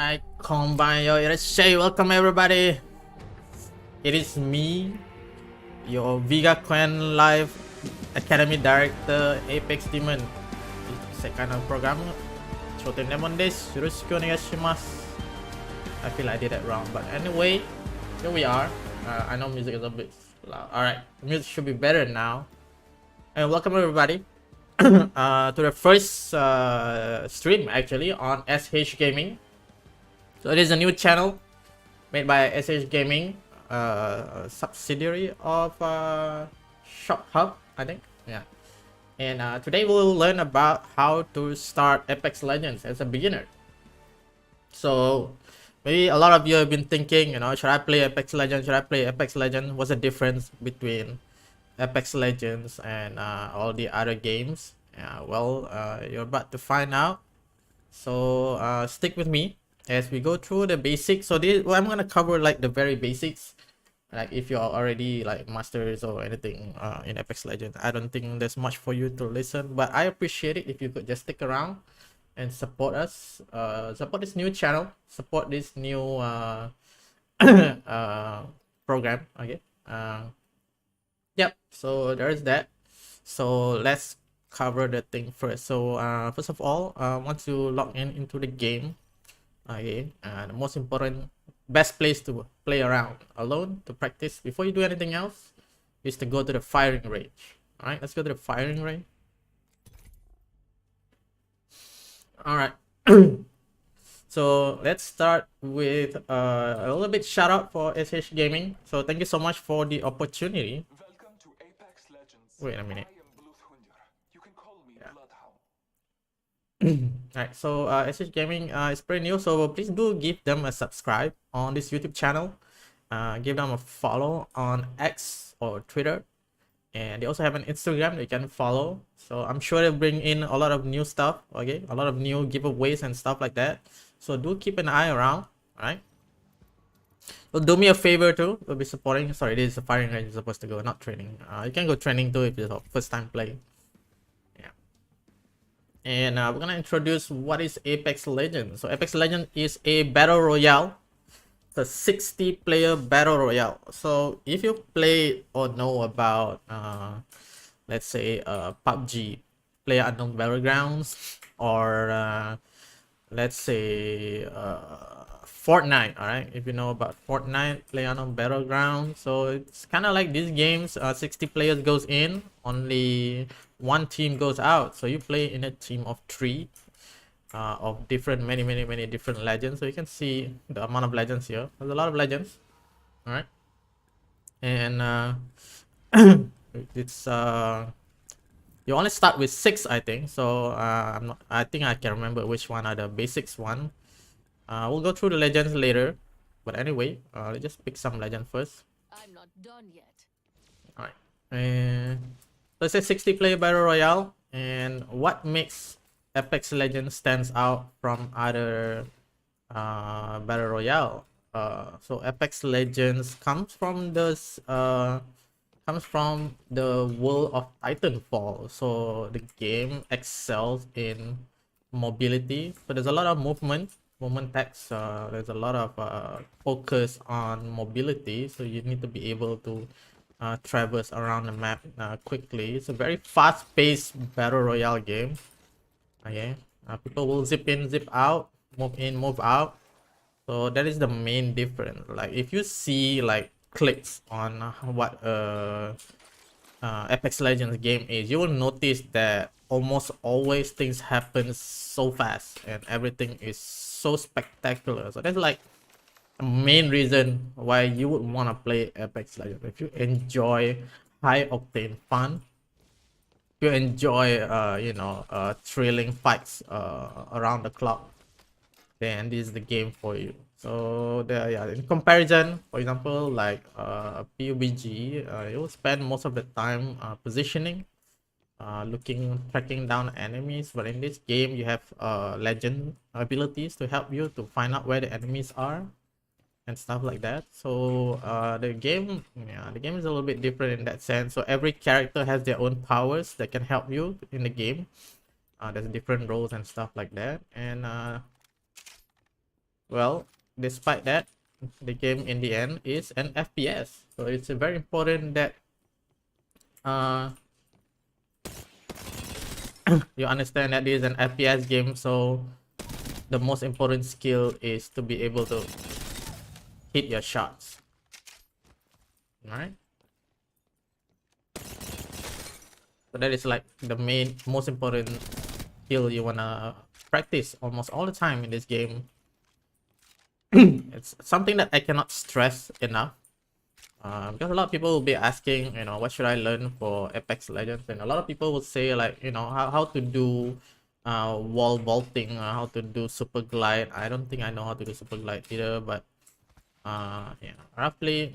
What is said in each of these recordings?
I combine yo, welcome everybody. It is me, your Vega Clan Live Academy Director Apex Demon. 世界のプログラム、頂点 Daemon です。よろしくお願いします。I feel I did that wrong, but anyway, here we are. I know music is a bit loud. Alright, music should be better now. And welcome everybody to the first stream actually on SH Gaming. So it is a new channel made by SH Gaming, subsidiary of Shop Hub, I think. Yeah. And today we'll learn about how to start Apex Legends as a beginner. So maybe a lot of you have been thinking, you know, should I play Apex Legends? Should I play Apex Legends? What's the difference between Apex Legends and all the other games? Well, you're about to find out. So stick with me as we go through the basics. So I'm gonna cover like the very basics. Like if you're already like masters or anything in Apex Legends, I don't think there's much for you to listen, but I appreciate it if you could just stick around and support us, support this new channel, support this new program. Okay. Yep. So there's that. So let's cover the thing first. So first of all, once you log into the game, okay, the most important, best place to play around alone to practice before you do anything else is to go to the firing range. All right, let's go to the firing range. All right. So let's start with a little bit shout out for SH Gaming. So thank you so much for the opportunity. Welcome to Apex Legends. Wait a minute. Alright, so SH Gaming is pretty new, so please do give them a subscribe on this YouTube channel. Give them a follow on X or Twitter, and they also have an Instagram that you can follow. So I'm sure they'll bring in a lot of new stuff, okay, a lot of new giveaways and stuff like that. So do keep an eye around. All right. Well, do me a favor too. We'll be supporting. Sorry, this is a firing range. You're supposed to go, not training. You can go training too if it's your first time playing. Yeah. And we're gonna introduce what is Apex Legends. So Apex Legends is a battle royale. It's a 60-player battle royale. So if you play or know about, let's say, PUBG, Player Unknown Battlegrounds, or let's say Fortnite, all right, if you know about Fortnite, PlayerUnknown Battleground. So it's kind of like these games. 60 players goes in, only one team goes out, so you play in a team of 3 of different many different legends. So you can see the amount of legends here. There's a lot of legends, all right. And it's you only start with 6, I think. So I think I can remember which one are the basics one. We'll go through the legends later, but anyway, let's just pick some legend first. I'm not done yet. All right, and let's say 60-player battle royale. And what makes Apex Legends stands out from other battle royale? So Apex Legends comes from this the world of Titanfall. So the game excels in mobility. So there's a lot of movement text. There's a lot of focus on mobility, so you need to be able to traverse around the map quickly. It's a very fast-paced battle royale game. Okay, people will zip in, zip out, move in, move out. So that is the main difference. Like if you see like clicks on what Apex Legends game is, you will notice that almost always things happen so fast and everything is so spectacular. So that's like the main reason why you would want to play Apex Legends. If you enjoy high octane fun, if you enjoy thrilling fights around the clock, then this is the game for you. So there, yeah, in comparison, for example, like PUBG, you will spend most of the time positioning, tracking down enemies. But in this game, you have legend abilities to help you to find out where the enemies are and stuff like that. So the game is a little bit different in that sense. So every character has their own powers that can help you in the game. There's different roles and stuff like that. And well, despite that, the game in the end is an FPS. So it's very important that you understand that this is an FPS game. So the most important skill is to be able to hit your shots. All right. So that is like the most important skill you wanna practice almost all the time in this game. It's something that I cannot stress enough, because a lot of people will be asking, what should I learn for Apex Legends, and a lot of people will say like, how to do wall vaulting, how to do super glide. I don't think I know how to do super glide either, but yeah, roughly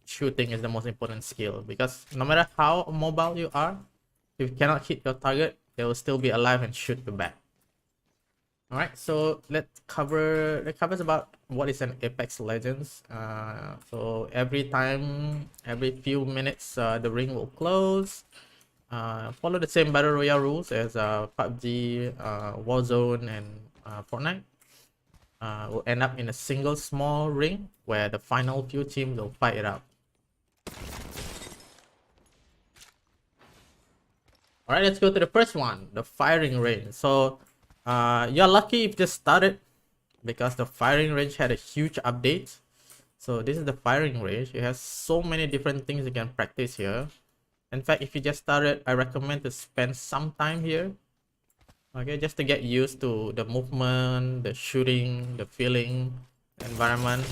shooting is the most important skill, because no matter how mobile you are, if you cannot hit your target, they will still be alive and shoot you back. All right, so that covers about what is an Apex Legends. So every few minutes, the ring will close. Follow the same battle royale rules as PUBG, Warzone, and Fortnite. Will end up in a single small ring where the final few teams will fight it out. All right, let's go to the first one, the firing range. So you're lucky if you just started, because the firing range had a huge update. So this is the firing range. It has so many different things you can practice here. In fact, if you just started, I recommend to spend some time here, okay, just to get used to the movement, the shooting, the feeling, the environment.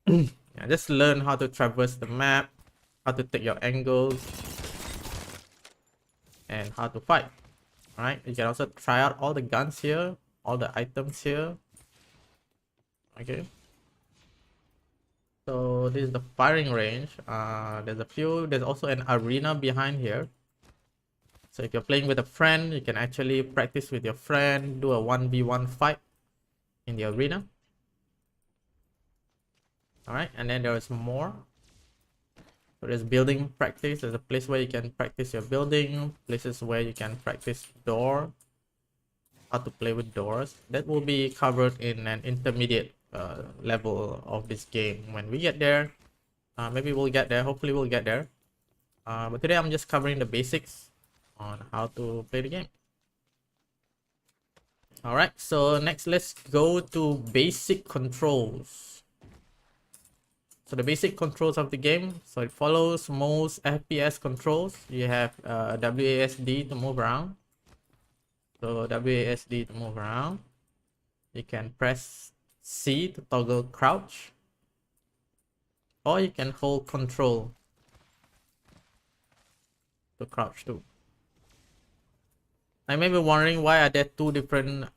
Yeah, just learn how to traverse the map, how to take your angles. how to fight. Alright, you can also try out all the guns here, all the items here. Okay. So this is the firing range. There's also an arena behind here. So if you're playing with a friend, you can actually practice with your friend, do a 1v1 fight in the arena. Alright, and then there is more. So there's building practice. There's a place where you can practice your building, places where you can practice door, how to play with doors. That will be covered in an intermediate level of this game when we get there. Maybe we'll get there, hopefully we'll get there. But today I'm just covering the basics on how to play the game. Alright, so next let's go to basic controls. So the basic controls of the game, so it follows most FPS controls. You have WASD to move around. So WASD to move around. You can press C to toggle crouch. Or you can hold control to crouch too. I may be wondering why are there two different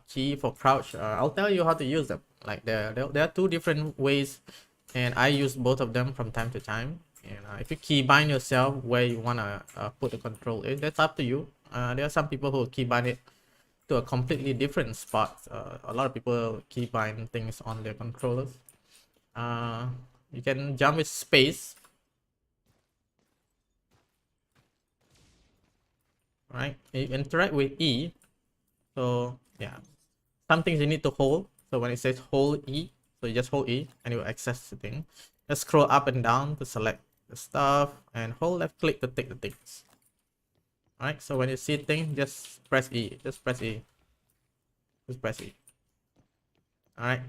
key for crouch. I'll tell you how to use them. Like there are two different ways, and I use both of them from time to time. And if you keybind yourself where you wanna put the control in, that's up to you. There are some people who keybind it to a completely different spot. A lot of people keybind things on their controllers. You can jump with space. Right, you interact with E. So yeah, some things you need to hold. So when it says hold E, so you just hold E and you will access the thing. Just scroll up and down to select the stuff and hold left click to take the things. Alright, so when you see things, just press E. Just press E. Just press E. Alright.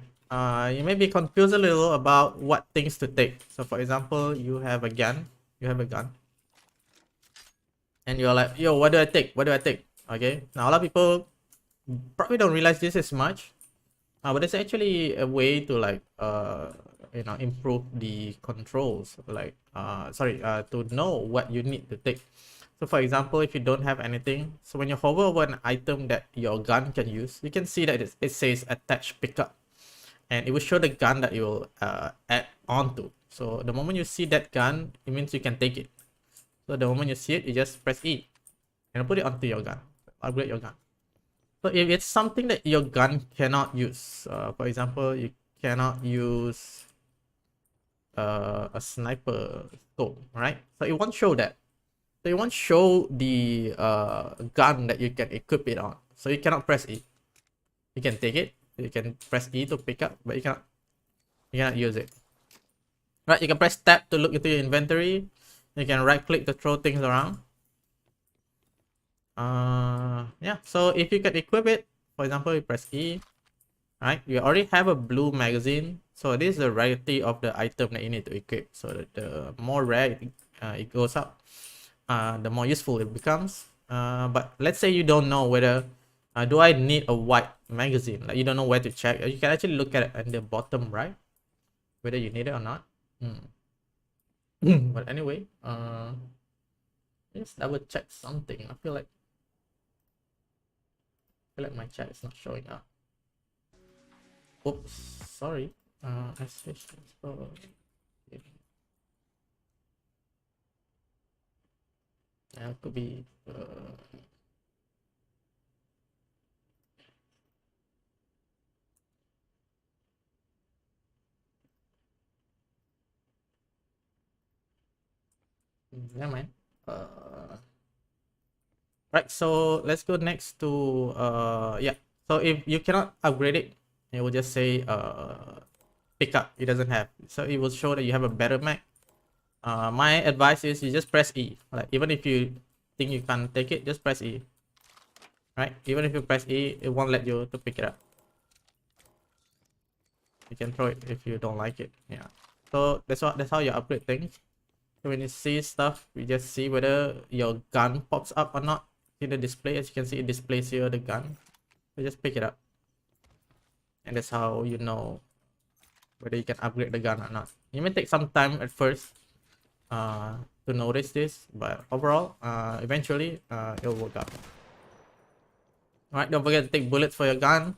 You may be confused a little about what things to take. So for example, you have a gun. You have a gun. And you're like, yo, what do I take? What do I take? Okay. Now a lot of people probably don't realize this as much. But it's actually a way to like improve the controls, like to know what you need to take. So for example, if you don't have anything, so when you hover over an item that your gun can use, you can see that it says attach pickup, and it will show the gun that you will add onto. So the moment you see that gun, it means you can take it. So the moment you see it, you just press E and put it onto your gun, upgrade your gun. So if it's something that your gun cannot use, for example, you cannot use a sniper scope, right? So it won't show that. So it won't show the gun that you can equip it on. So you cannot press E. You can take it. You can press E to pick up, but you cannot use it. Right? You can press tab to look into your inventory. You can right click to throw things around. Yeah, so if you can equip it, for example, you press E, right? You already have a blue magazine, so this is the rarity of the item that you need to equip. So that the more rare it goes up, the more useful it becomes. But let's say you don't know whether do I need a white magazine, like you don't know where to check. You can actually look at it in the bottom right, whether you need it or not. But anyway, let's double check something. I feel like my chat is not showing up. Oops, sorry. I switched. Yeah, could be. Yeah, man. Right, so let's go next to yeah. So if you cannot upgrade it, it will just say pick up. It doesn't have. So it will show that you have a better Mac. My advice is you just press E. Like even if you think you can't take it, just press E. Right? Even if you press E, it won't let you to pick it up. You can throw it if you don't like it. Yeah. So that's how you upgrade things. So when you see stuff, you just see whether your gun pops up or not in the display. As you can see, it displays here the gun. So just pick it up, and that's how you know whether you can upgrade the gun or not. It may take some time at first, to notice this, but overall, eventually, it'll work out. All right, don't forget to take bullets for your gun.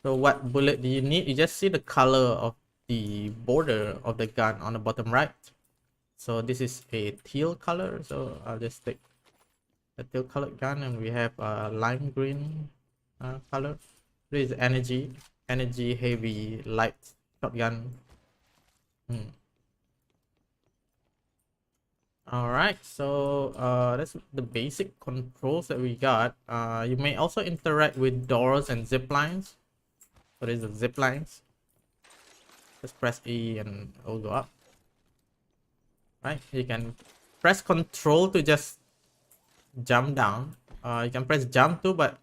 So what bullet do you need? You just see the color of the border of the gun on the bottom right. So this is a teal color, so I'll just take a teal colored gun, and we have a lime green color. This is energy heavy light shotgun. All right, so that's the basic controls that we got. You may also interact with doors and zip lines. So there's the zip lines. Just press E and it'll go up. Right, you can press Control to just jump down. You can press jump too, but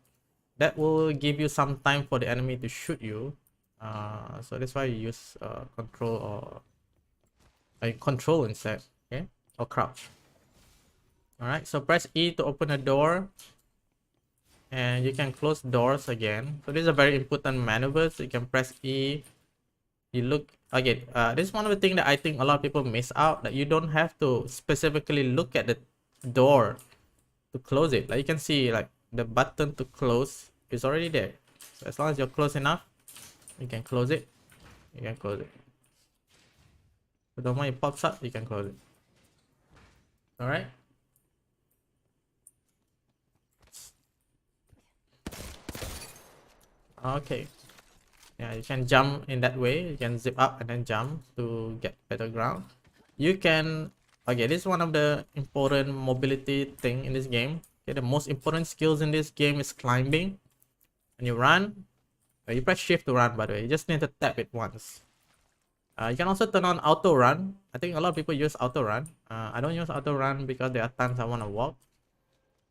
that will give you some time for the enemy to shoot you. So that's why you use Control or Control instead. Okay, or crouch. All right, so press E to open a door, and you can close doors again. So this is a very important maneuver. So you can press E. You look again. This is one of the things that I think a lot of people miss out, that you don't have to specifically look at the door to close it. Like you can see, like the button to close is already there. So as long as you're close enough, you can close it. You can close it. So the moment it pops up, you can close it. All right. Okay. Yeah, you can jump in that way. You can zip up and then jump to get better ground. You can, okay, this is one of the important mobility thing in this game. Okay, the most important skills in this game is climbing. When you run, you press shift to run, by the way. You just need to tap it once. You can also turn on auto run. I think a lot of people use auto run. I don't use auto run because there are times I want to walk.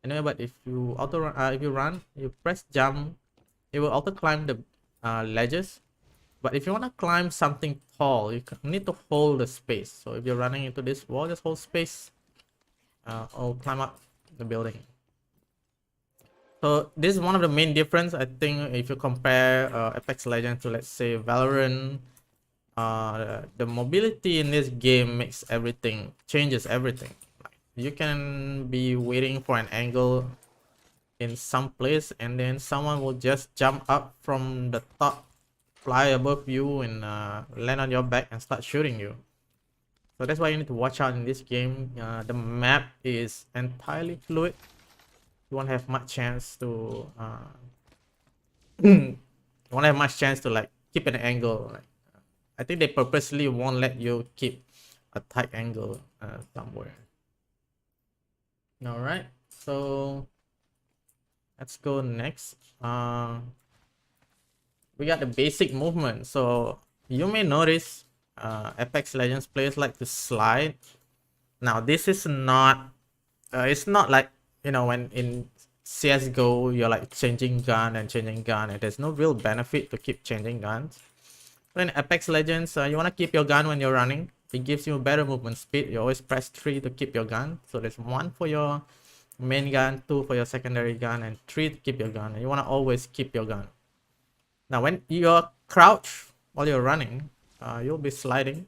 Anyway, but if you auto run, if you run, you press jump, it will auto climb the ledges. But if you want to climb something tall, you need to hold the space. So if you're running into this wall, just hold space, or climb up the building. So this is one of the main difference, I think, if you compare Apex Legends to, let's say, Valorant. The mobility in this game makes everything, changes everything. You can be waiting for an angle in some place, and then someone will just jump up from the top, fly above you, and land on your back and start shooting you. So that's why you need to watch out in this game. The map is entirely fluid. You won't have much chance to you won't have much chance to like keep an angle. Like, I think they purposely won't let you keep a tight angle somewhere. All right, so let's go next. We got the basic movement. So you may notice Apex Legends players like to slide. Now this is not it's not like, you know, when in CSGO you're like changing gun and there's no real benefit to keep changing guns. So in Apex Legends, you want to keep your gun when you're running. It gives you better movement speed. You always press 3 to keep your gun. So there's 1 for your main gun, 2 for your secondary gun, and 3 to keep your gun. And you want to always keep your gun. Now when you're crouched while you're running, you'll be sliding.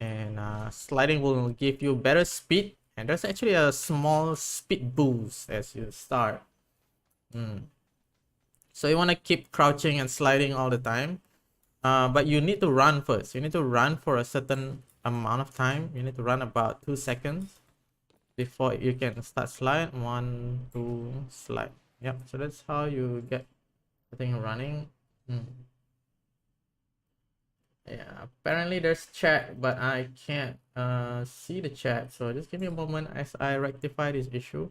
And sliding will give you better speed. And there's actually a small speed boost as you start. So you want to keep crouching and sliding all the time. But you need to run first. You need to run for a certain amount of time. You need to run about 2 seconds before you can start slide. 1, 2, slide. Yep. So that's how you get the thing running. Yeah, apparently there's chat, but I can't see the chat. So just give me a moment as I rectify this issue.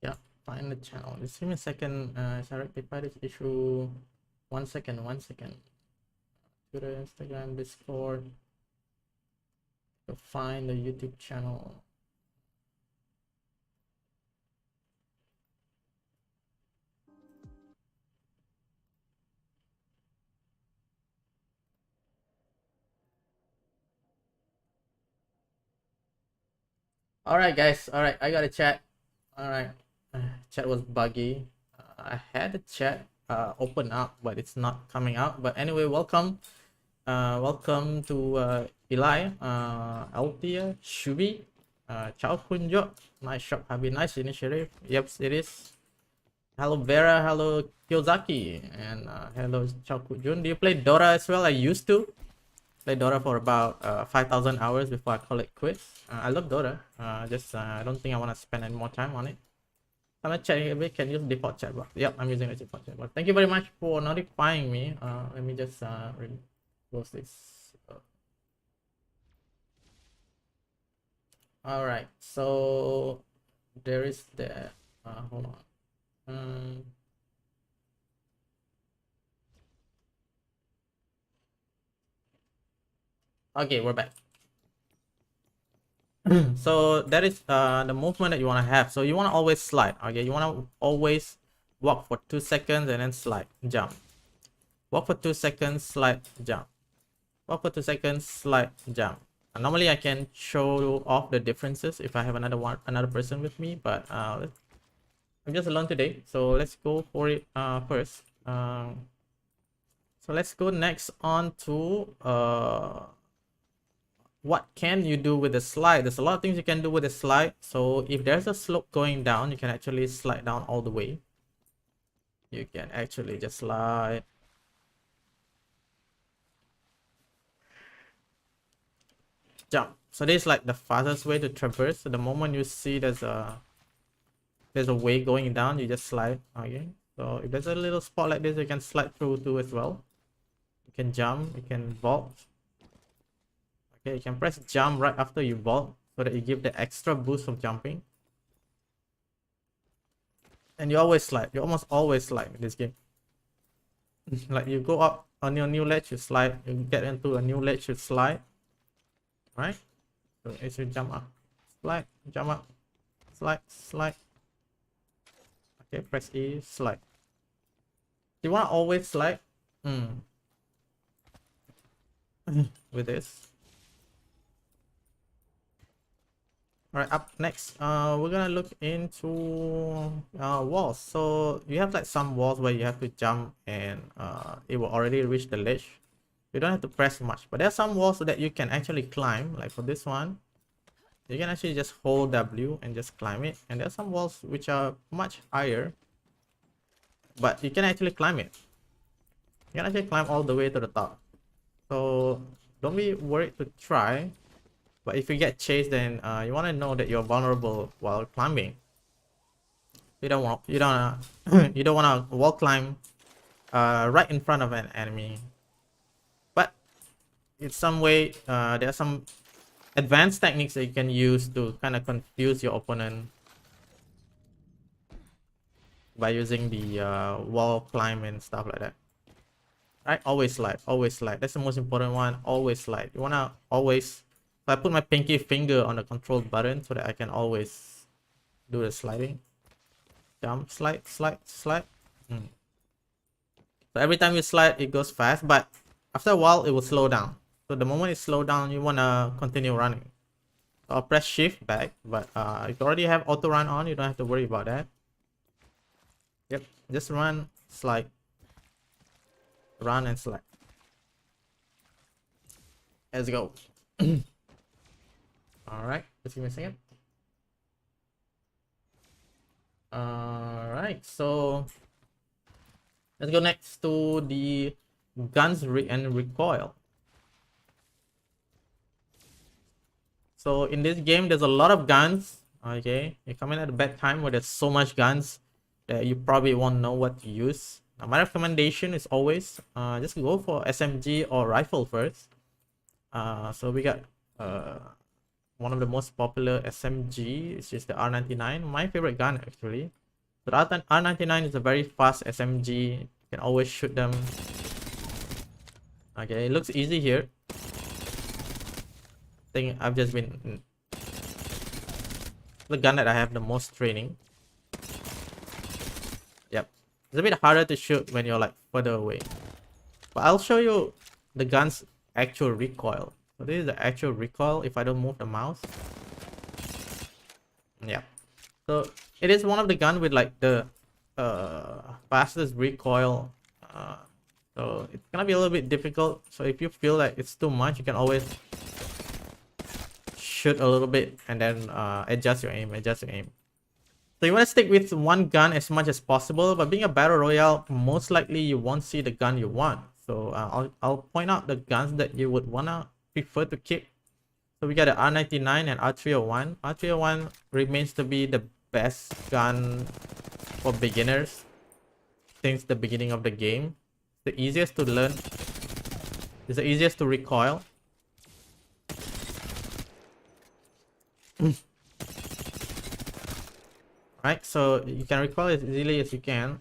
Yeah, find the channel. Just give me a second as I rectify this issue. 1 second, 1 second. Twitter, Instagram, Discord. To find the YouTube channel. All right, guys. All right, I got a chat. All right, chat was buggy. I had a chat open up, but it's not coming out. But anyway, welcome. Welcome to Eli, Althea, Shubi, Chao Kunjo. Nice shop, Habi. Nice initiative. Yep, it is. Hello Vera, hello Kyozaki, and hello Chao Kunjun. Do you play Dora as well? I used to play Dora for about 5,000 hours before I call it quits. I love Dora. I don't think I want to spend any more time on it. I'm gonna check if we can use default chat box. Yep, I'm using the default chat box. Thank you very much for notifying me. Let me just close this. All right, so there is the hold on. Okay, we're back. So that is the movement that you want to have. So you want to always slide. Okay, you want to always walk for 2 seconds and then slide, jump. Walk for 2 seconds, slide, jump. Walk for 2 seconds, slide, jump. Normally I can show off the differences if I have another person with me, but I'm just alone today, so let's go for it first. So let's go next on to what can you do with the slide. There's a lot of things you can do with the slide. So if there's a slope going down, you can actually slide down all the way. You can actually just slide. Jump. So this is like the fastest way to traverse. So the moment you see there's a way going down, you just slide. Okay, so if there's a little spot like this, you can slide through too as well. You can jump, you can vault. Okay, you can press jump right after you vault so that you give the extra boost of jumping. And you always slide. You almost always slide in this game. Like you go up on your new ledge, you slide. You get into a new ledge, you slide. Right? So as you jump up, slide, jump up, slide, slide. Okay, press E, slide. You want to always slide with this. All right, up next, we're gonna look into walls. So you have like some walls where you have to jump and it will already reach the ledge. You don't have to press much, but there are some walls that you can actually climb. Like for this one, you can actually just hold W and just climb it. And there are some walls which are much higher, but you can actually climb it. You can actually climb all the way to the top. So don't be worried to try. But if you get chased, then you want to know that you're vulnerable while climbing. You don't want to wall climb right in front of an enemy. But in some way, there are some advanced techniques that you can use to kind of confuse your opponent by using the wall climb and stuff like that. Right? Always slide. Always slide. That's the most important one. Always slide. You want to always. So I put my pinky finger on the control button so that I can always do the sliding. Jump, slide, slide, slide. So every time you slide, it goes fast, but after a while, it will slow down. So the moment it slows down, you want to continue running. So I'll press shift back, but if you already have auto run on, you don't have to worry about that. Yep, just run, slide. Run and slide. Let's go. All right, just give me a second. All right, so let's go next to the guns and recoil. So in this game, there's a lot of guns. Okay, you come in at a bad time where there's so much guns that you probably won't know what to use. Now, my recommendation is always just go for SMG or rifle first. So we got one of the most popular SMG, which is the R99, my favorite gun actually. The R99 is a very fast SMG. You can always shoot them Okay, it looks easy here. I think I've just been the gun that I have the most training. Yep, it's a bit harder to shoot when you're like further away. But I'll show you the gun's actual recoil. So this is the actual recoil if I don't move the mouse. Yeah. So it is one of the gun with like the fastest recoil. So it's gonna be a little bit difficult. So if you feel like it's too much, you can always shoot a little bit and then adjust your aim. So you want to stick with one gun as much as possible, but being a battle royale, most likely you won't see the gun you want. So I'll point out the guns that you would wanna prefer to keep. So we got the R99 and R301. R301 remains to be the best gun for beginners since the beginning of the game. The easiest to learn. It's the easiest to recoil. Right, so you can recoil as easily as you can.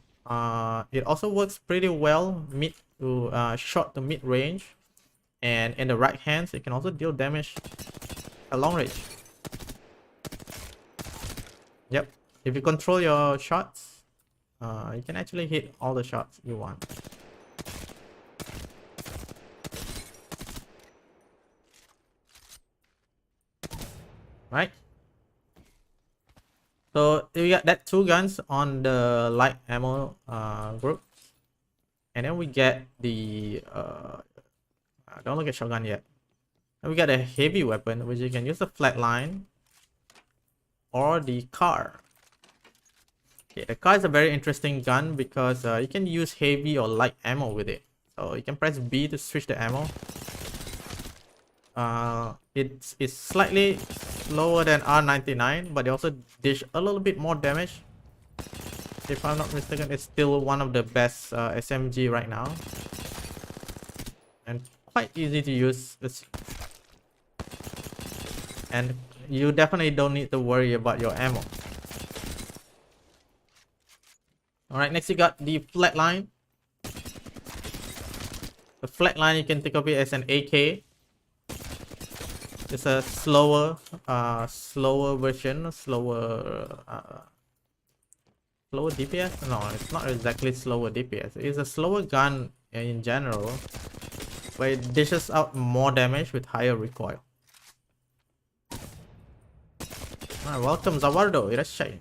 It also works pretty well mid to short to mid range, and in the right hands it can also deal damage at long range. Yep, if you control your shots, you can actually hit all the shots you want. Right. So we got that two guns on the light ammo group, and then we get the don't look at shotgun yet. And we got a heavy weapon, which you can use the flatline or the car. Okay, the car is a very interesting gun because you can use heavy or light ammo with it. So you can press B to switch the ammo. It's slightly slower than R99, but they also dish a little bit more damage. If I'm not mistaken, it's still one of the best SMG right now, and quite easy to use. And you definitely don't need to worry about your ammo. All right, next you got the flatline. The flatline, you can think of it as an AK. It's a slower version, slower DPS. No, it's not exactly slower DPS. It's a slower gun in general, but it dishes out more damage with higher recoil. Alright, welcome Zawardo, irashai.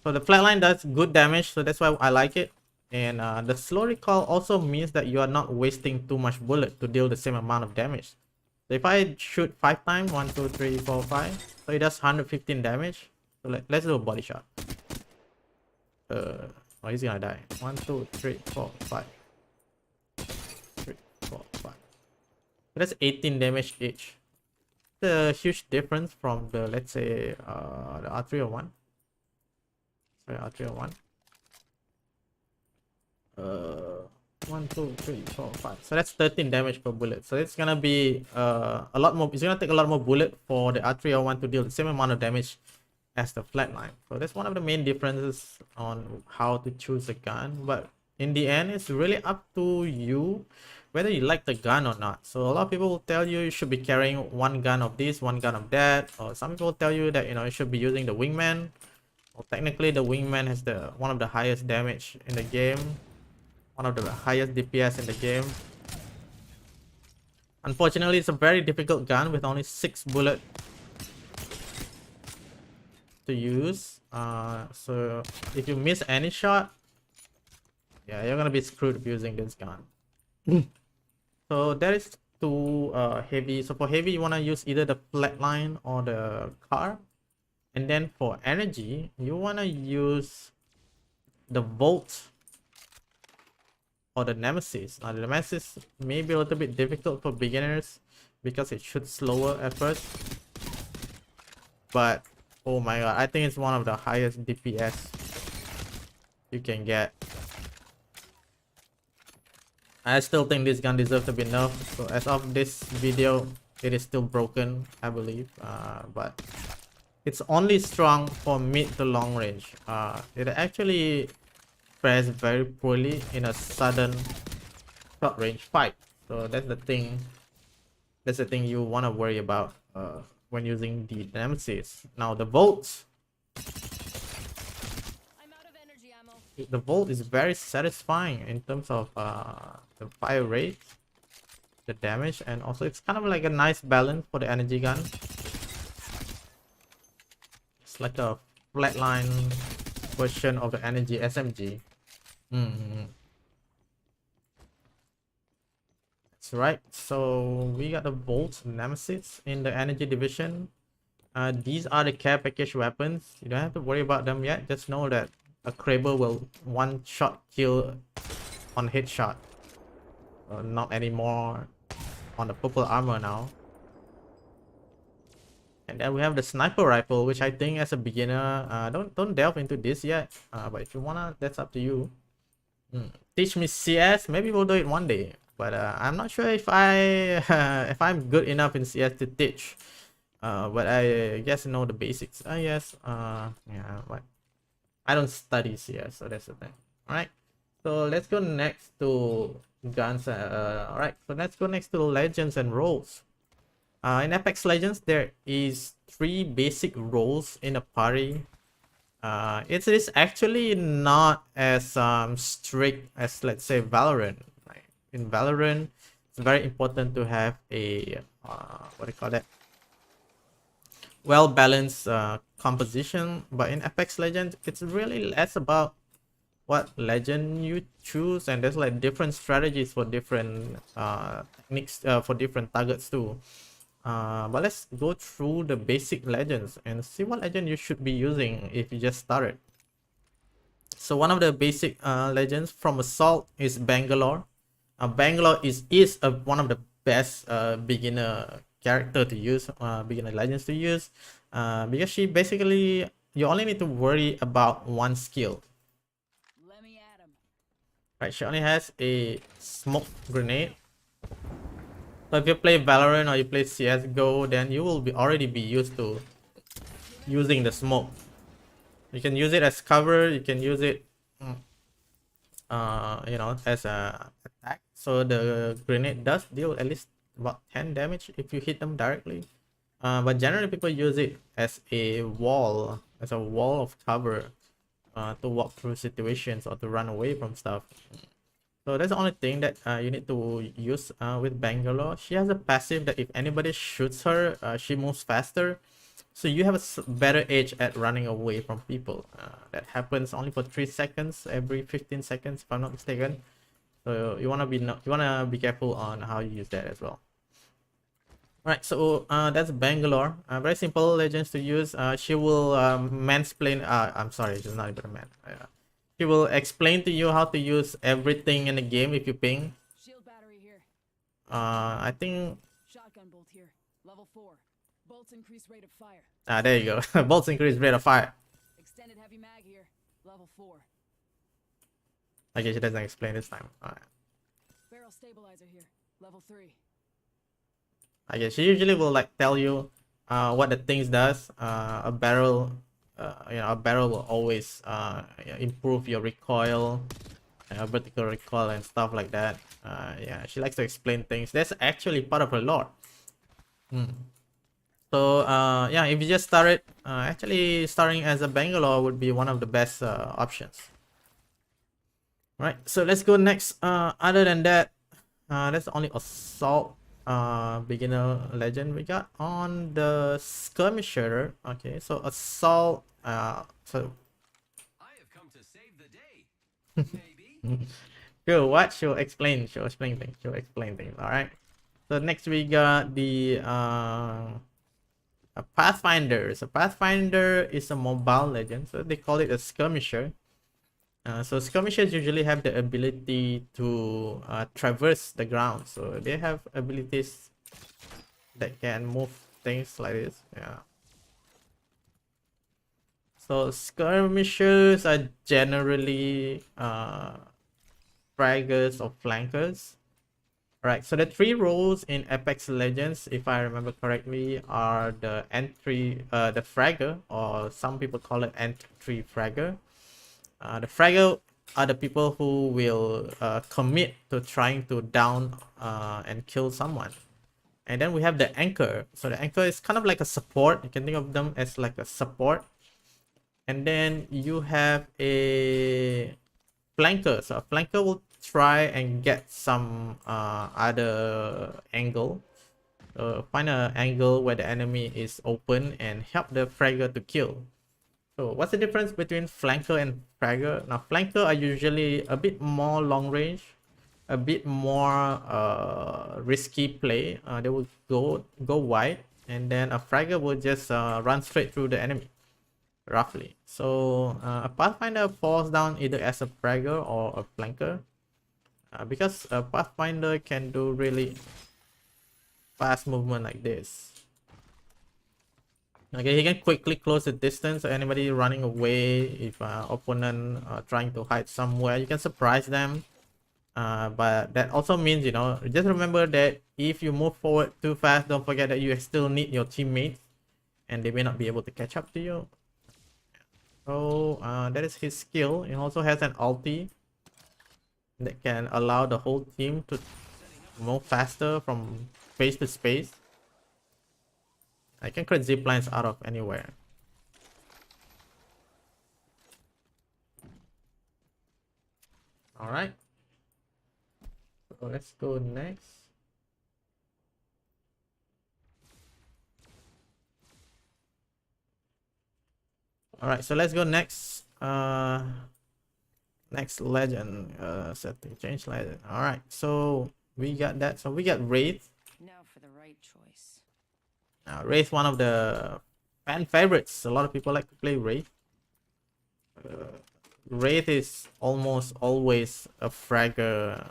So the flatline does good damage, so that's why I like it. And the slow recoil also means that you are not wasting too much bullet to deal the same amount of damage. So if I shoot 5 times, 1, 2, 3, 4, 5, so it does 115 damage. So let's do a body shot. Oh, he's gonna die. 1, 2, 3, 4, 5. 3, 4, 5. So that's 18 damage each. It's a huge difference from the, let's say, the R301. Sorry, R301. 1, 2, 3, 4, 5. So that's 13 damage per bullet. So it's gonna be a lot more. It's gonna take a lot more bullet for the R301 to deal the same amount of damage as the flatline. So that's one of the main differences on how to choose a gun. But in the end, it's really up to you whether you like the gun or not. So a lot of people will tell you should be carrying one gun of this, one gun of that, or some people will tell you that you should be using the wingman. Well, technically the wingman has one of the highest damage in the game, one of the highest DPS in the game. Unfortunately, it's a very difficult gun with only 6 bullets to use. So if you miss any shot, yeah, you're gonna be screwed using this gun. So that is too heavy. So for heavy, you wanna use either the flatline or the car. And then for energy, you wanna use the Volt or the Nemesis. Now the Nemesis may be a little bit difficult for beginners because it shoots slower at first. But oh my god, I think it's one of the highest DPS you can get. I still think this gun deserves to be nerfed. So as of this video, it is still broken, I believe. But it's only strong for mid to long range. It actually fares very poorly in a sudden short range fight. So that's the thing. That's the thing you want to worry about when using the Nemesis. Now the Volt. The Volt is very satisfying in terms of the fire rate, the damage, and also it's kind of like a nice balance for the energy gun. It's like a flatline version of the energy SMG. That's right. So we got the Volt Nemesis in the energy division. These are the care package weapons. You don't have to worry about them yet. Just know that a Kraber will one-shot kill on headshot. Not anymore on the purple armor now. And then we have the sniper rifle, which I think as a beginner, don't delve into this yet. But if you wanna, that's up to you. Teach me CS. Maybe we'll do it one day. But I'm not sure if if I'm good enough in CS to teach. But I guess know the basics. Yes. Yeah. But I don't study CS, so that's the thing. All right. So let's go next to guns. All right. So let's go next to legends and roles. In Apex Legends, there is 3 basic roles in a party. It is actually not as strict as, let's say, Valorant. Right? In Valorant, it's very important to have a what do you call that? Well-balanced composition. But in Apex Legends, it's really less about what legend you choose, and there's like different strategies for different techniques for different targets too. But let's go through the basic legends and see what legend you should be using if you just started. So one of the basic legends from Assault is Bangalore. Bangalore is one of the best beginner character to use, beginner legends to use, because she basically, you only need to worry about one skill. Right, she only has a smoke grenade. So if you play Valorant or you play CSGO, then you will already be used to using the smoke. You can use it as cover, you can use it you know, as a attack. So the grenade does deal at least about 10 damage if you hit them directly. But generally people use it as a wall of cover to walk through situations or to run away from stuff. So that's the only thing that you need to use with Bangalore. She has a passive that if anybody shoots her, she moves faster. So you have a better edge at running away from people. That happens only for 3 seconds every 15 seconds, if I'm not mistaken. So you wanna be careful on how you use that as well. Right, so that's Bangalore. Very simple legends to use. She will mansplain. I'm sorry, she's not even a man. She will explain to you how to use everything in the game if you ping. Shield battery here. I think. Shotgun bolt here. Level 4. Bolts increase rate of fire. There you go. Bolts increase rate of fire. Extended heavy mag here. Level 4. Okay, she doesn't explain this time. Alright. Barrel stabilizer here. Level 3. I guess she usually will like tell you what the things does. A barrel, you know, a barrel will always improve your recoil, vertical recoil and stuff like that. Yeah, she likes to explain things. That's actually part of her lore. So yeah, if you just started, actually starting as a Bangalore would be one of the best options. Right, so let's go next. Other than that, that's the only Assault beginner legend we got. On the Skirmisher, okay, so Assault, so I have come to save the day. Maybe. Sure, what? She'll explain things. All right, so next we got the Pathfinder. So Pathfinder is a mobile legend, so they call it a Skirmisher. So skirmishers usually have the ability to traverse the ground. So they have abilities that can move things like this. Yeah. So skirmishers are generally fraggers or flankers. Right. So the 3 roles in Apex Legends, if I remember correctly, are the the fragger, or some people call it entry fragger. The fragger are the people who will commit to trying to down and kill someone. And then we have the anchor. So the anchor is kind of like a support. You can think of them as like a support. And then you have a flanker. So a flanker will try and get some other angle. Find an angle where the enemy is open and help the fragger to kill. So what's the difference between flanker and fragger? Now flanker are usually a bit more long range, a bit more risky play. They will go wide, and then a fragger will just run straight through the enemy, roughly. So a pathfinder falls down either as a fragger or a flanker, because a pathfinder can do really fast movement like this. Okay, he can quickly close the distance. So anybody running away, if opponent trying to hide somewhere, you can surprise them. But that also means, you know, just remember that if you move forward too fast, don't forget that you still need your teammates, and they may not be able to catch up to you. So that is his skill. He also has an ulti that can allow the whole team to move faster from space to space. I can create zip lines out of anywhere. All right. So let's go next. All right. So let's go next. Next legend. Setting change legend. All right. So we got that. So we got Wraith. Now for the right choice. Wraith, one of the fan favorites. A lot of people like to play Wraith. Wraith is almost always a fragger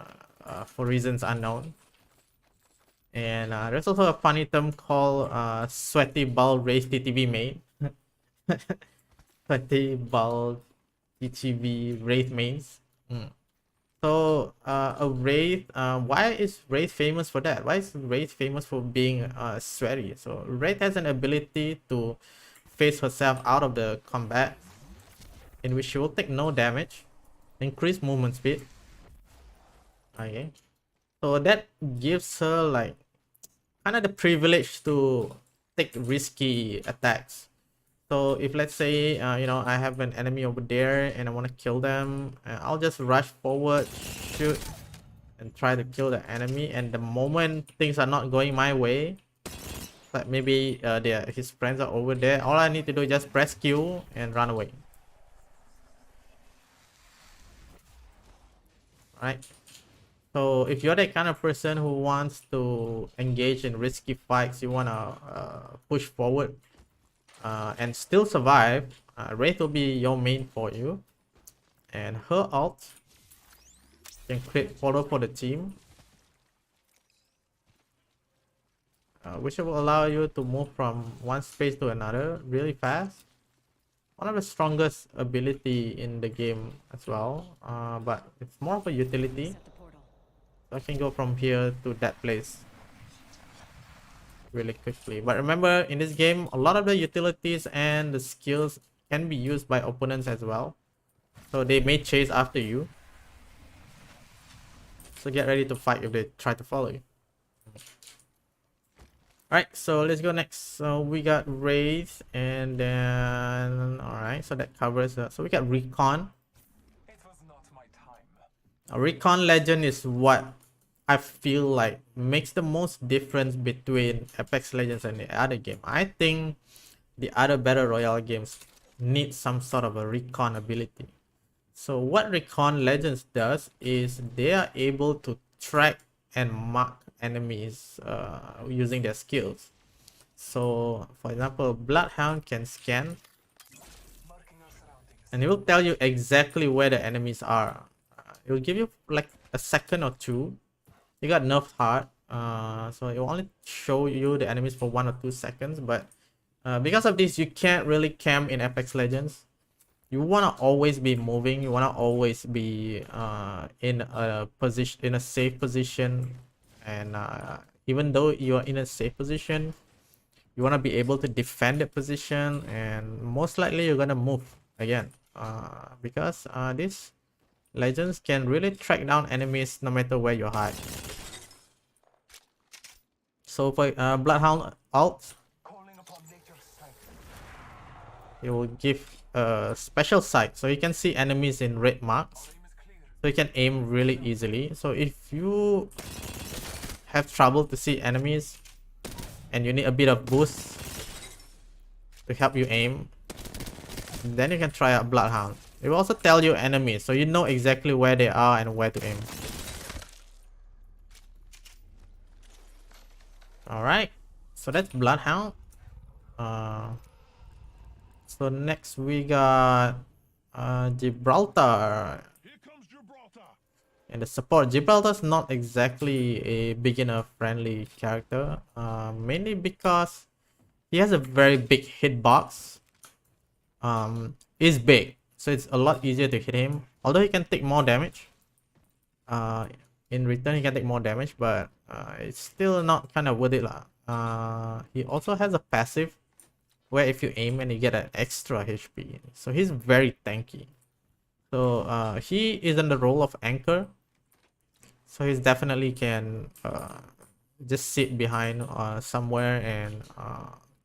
for reasons unknown. And there's also a funny term called sweaty ball Wraith TTV main. Sweaty ball TTV Wraith mains. So a Wraith, why is Wraith famous for that? Why is Wraith famous for being sweaty? So Wraith has an ability to phase herself out of the combat, in which she will take no damage, increase movement speed. Okay, so that gives her like kind of the privilege to take risky attacks. So if let's say you know, I have an enemy over there and I want to kill them, I'll just rush forward, shoot, and try to kill the enemy. And the moment things are not going my way, like maybe his friends are over there, all I need to do is just press Q and run away. Right? So if you're the kind of person who wants to engage in risky fights, you want to push forward and still survive, Wraith will be your main for you. And her ult can create fodder for the team, which will allow you to move from one space to another really fast. One of the strongest ability in the game as well, but it's more of a utility. Set the portal. So I can go from here to that place really quickly. But remember, in this game, a lot of the utilities and the skills can be used by opponents as well, so they may chase after you. So get ready to fight if they try to follow you. All right, so let's go next. So we got Wraith, and then all right, so that covers so we got Recon. It was not my time. A Recon Legend is what I feel like makes the most difference between Apex Legends and the other game. I think the other Battle Royale games need some sort of a recon ability. So what Recon Legends does is they are able to track and mark enemies using their skills. So for example, Bloodhound can scan, and it will tell you exactly where the enemies are. It will give you like a second or two. You got nerfed hard, so it will only show you the enemies for 1 or 2 seconds. But because of this, you can't really camp in Apex Legends. You want to always be moving. You want to always be in a position, in a safe position. And even though you are in a safe position, you want to be able to defend the position. And most likely you're gonna move again, because this legends can really track down enemies no matter where you hide. So for Bloodhound ult, it will give a special sight, so you can see enemies in red marks, so you can aim really easily. So if you have trouble to see enemies and you need a bit of boost to help you aim, then you can try out Bloodhound. It will also tell you enemies, so you know exactly where they are and where to aim. Alright, so that's Bloodhound. So next we got Gibraltar. And the support. Gibraltar's not exactly a beginner friendly character, mainly because he has a very big hitbox. Is big, so it's a lot easier to hit him, although he can take more damage. In return he can take more damage, but it's still not kind of worth it lah. He also has a passive where if you aim and you get an extra HP, so he's very tanky. So he is in the role of anchor, so he's definitely can just sit behind somewhere and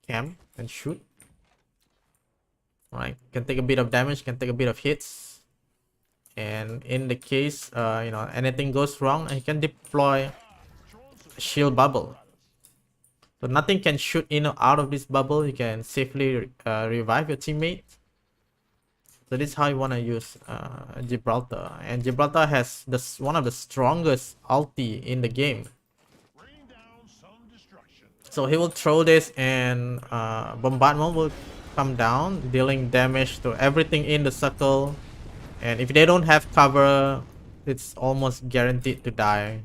camp and shoot. Right, can take a bit of damage, can take a bit of hits, and in the case you know, anything goes wrong, he can deploy a shield bubble, so nothing can shoot in or out of this bubble. You can safely revive your teammate. So this is how you want to use Gibraltar, and Gibraltar has one of the strongest ulti in the game. So he will throw this and bombardment will come down, dealing damage to everything in the circle, and if they don't have cover, it's almost guaranteed to die.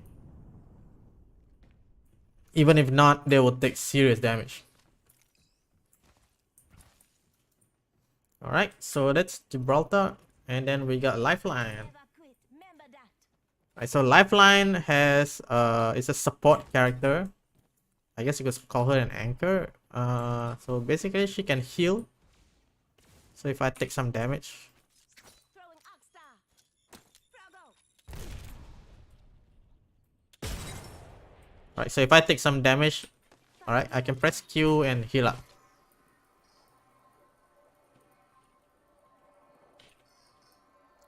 Even if not, they will take serious damage. Alright, so that's Gibraltar, and then we got Lifeline. Right, so Lifeline has is a support character. I guess you could call her an anchor. So basically she can heal. So if I take some damage, right, so if I take some damage, alright, I can press Q and heal up.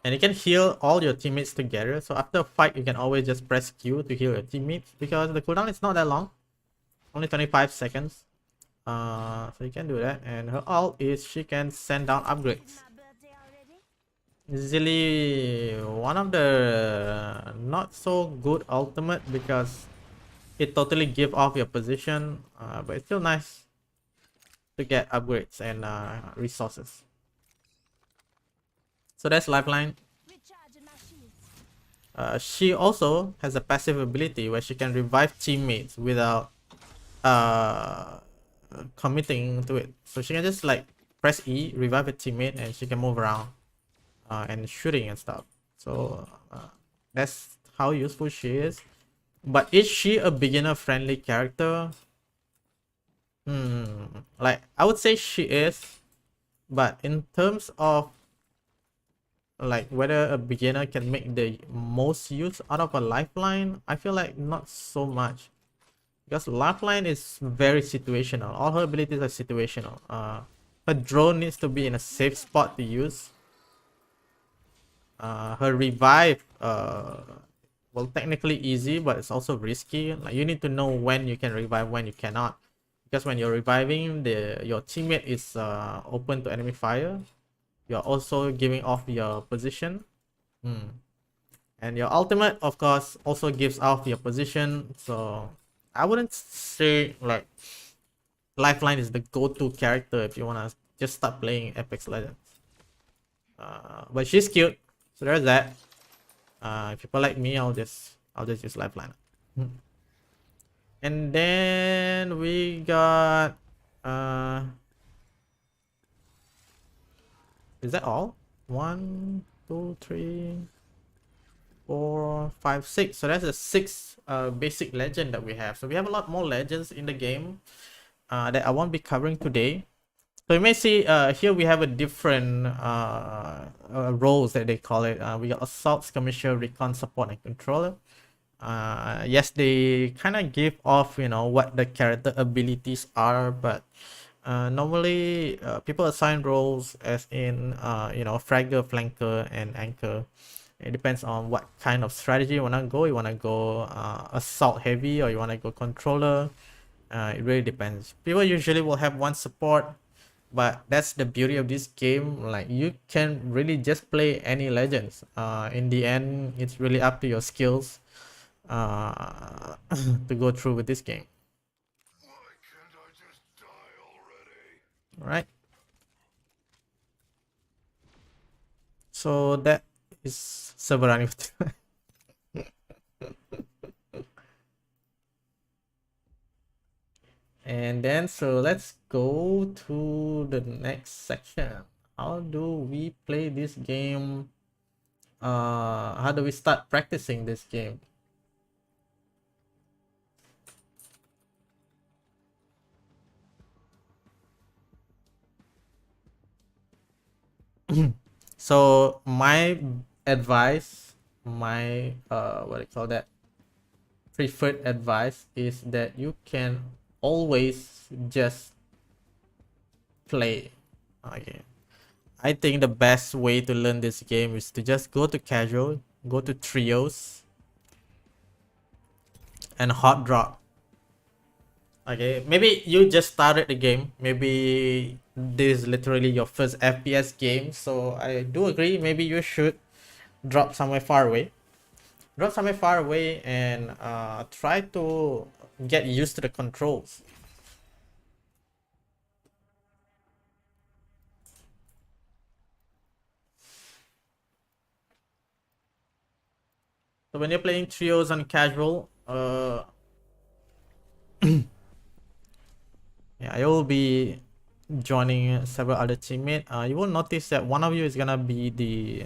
And you can heal all your teammates together. So after a fight, you can always just press Q to heal your teammates, because the cooldown is not that long, only 25 seconds. So you can do that. And her ult is she can send down upgrades. Easily one of the not so good ultimate, because it totally give off your position, but it's still nice to get upgrades and resources. So that's Lifeline. She also has a passive ability where she can revive teammates without committing to it. So she can just like press E, revive a teammate, and she can move around and shooting and stuff. So that's how useful she is. But is she a beginner friendly character? Like I would say she is, but in terms of like whether a beginner can make the most use out of a Lifeline, I feel like not so much, because Lifeline is very situational. All her abilities are situational. Her drone needs to be in a safe spot to use. Her revive, well, technically easy, but it's also risky. Like you need to know when you can revive, when you cannot, because when you're reviving, your teammate is open to enemy fire. You're also giving off your position, and your ultimate of course also gives off your position. So I wouldn't say like Lifeline is the go-to character if you want to just start playing Apex Legends, but she's cute, so there's that. If people like me, I'll just use Lifeline. And then we got is that all? 1, 2, 3, 4, 5, 6. So that's the 6 basic legend that we have. So we have a lot more legends in the game that I won't be covering today. So you may see here we have a different roles that they call it. We got assault, skirmisher, recon, support, and controller. Yes, they kind of give off, you know, what the character abilities are, but normally people assign roles as in, you know, fragger, flanker, and anchor. It depends on what kind of strategy you want to go. You want to go assault heavy, or you want to go controller. It really depends. People usually will have one support, but that's the beauty of this game. Like, you can really just play any legends. In the end, it's really up to your skills to go through with this game. Why can't I just die already? All right. So that is server running. And then, so let's go to the next section. How do we play this game? How do we start practicing this game? So my advice, my what do you call that, preferred advice is that you can always just play. Okay, I think the best way to learn this game is to just go to casual, go to trios, and hot drop. Okay, maybe you just started the game. Maybe this is literally your first FPS game. So I do agree. Maybe you should drop somewhere far away. Drop somewhere far away and try to get used to the controls. So when you're playing trios and casual, yeah, you'll be joining several other teammates. You will notice that one of you is gonna be the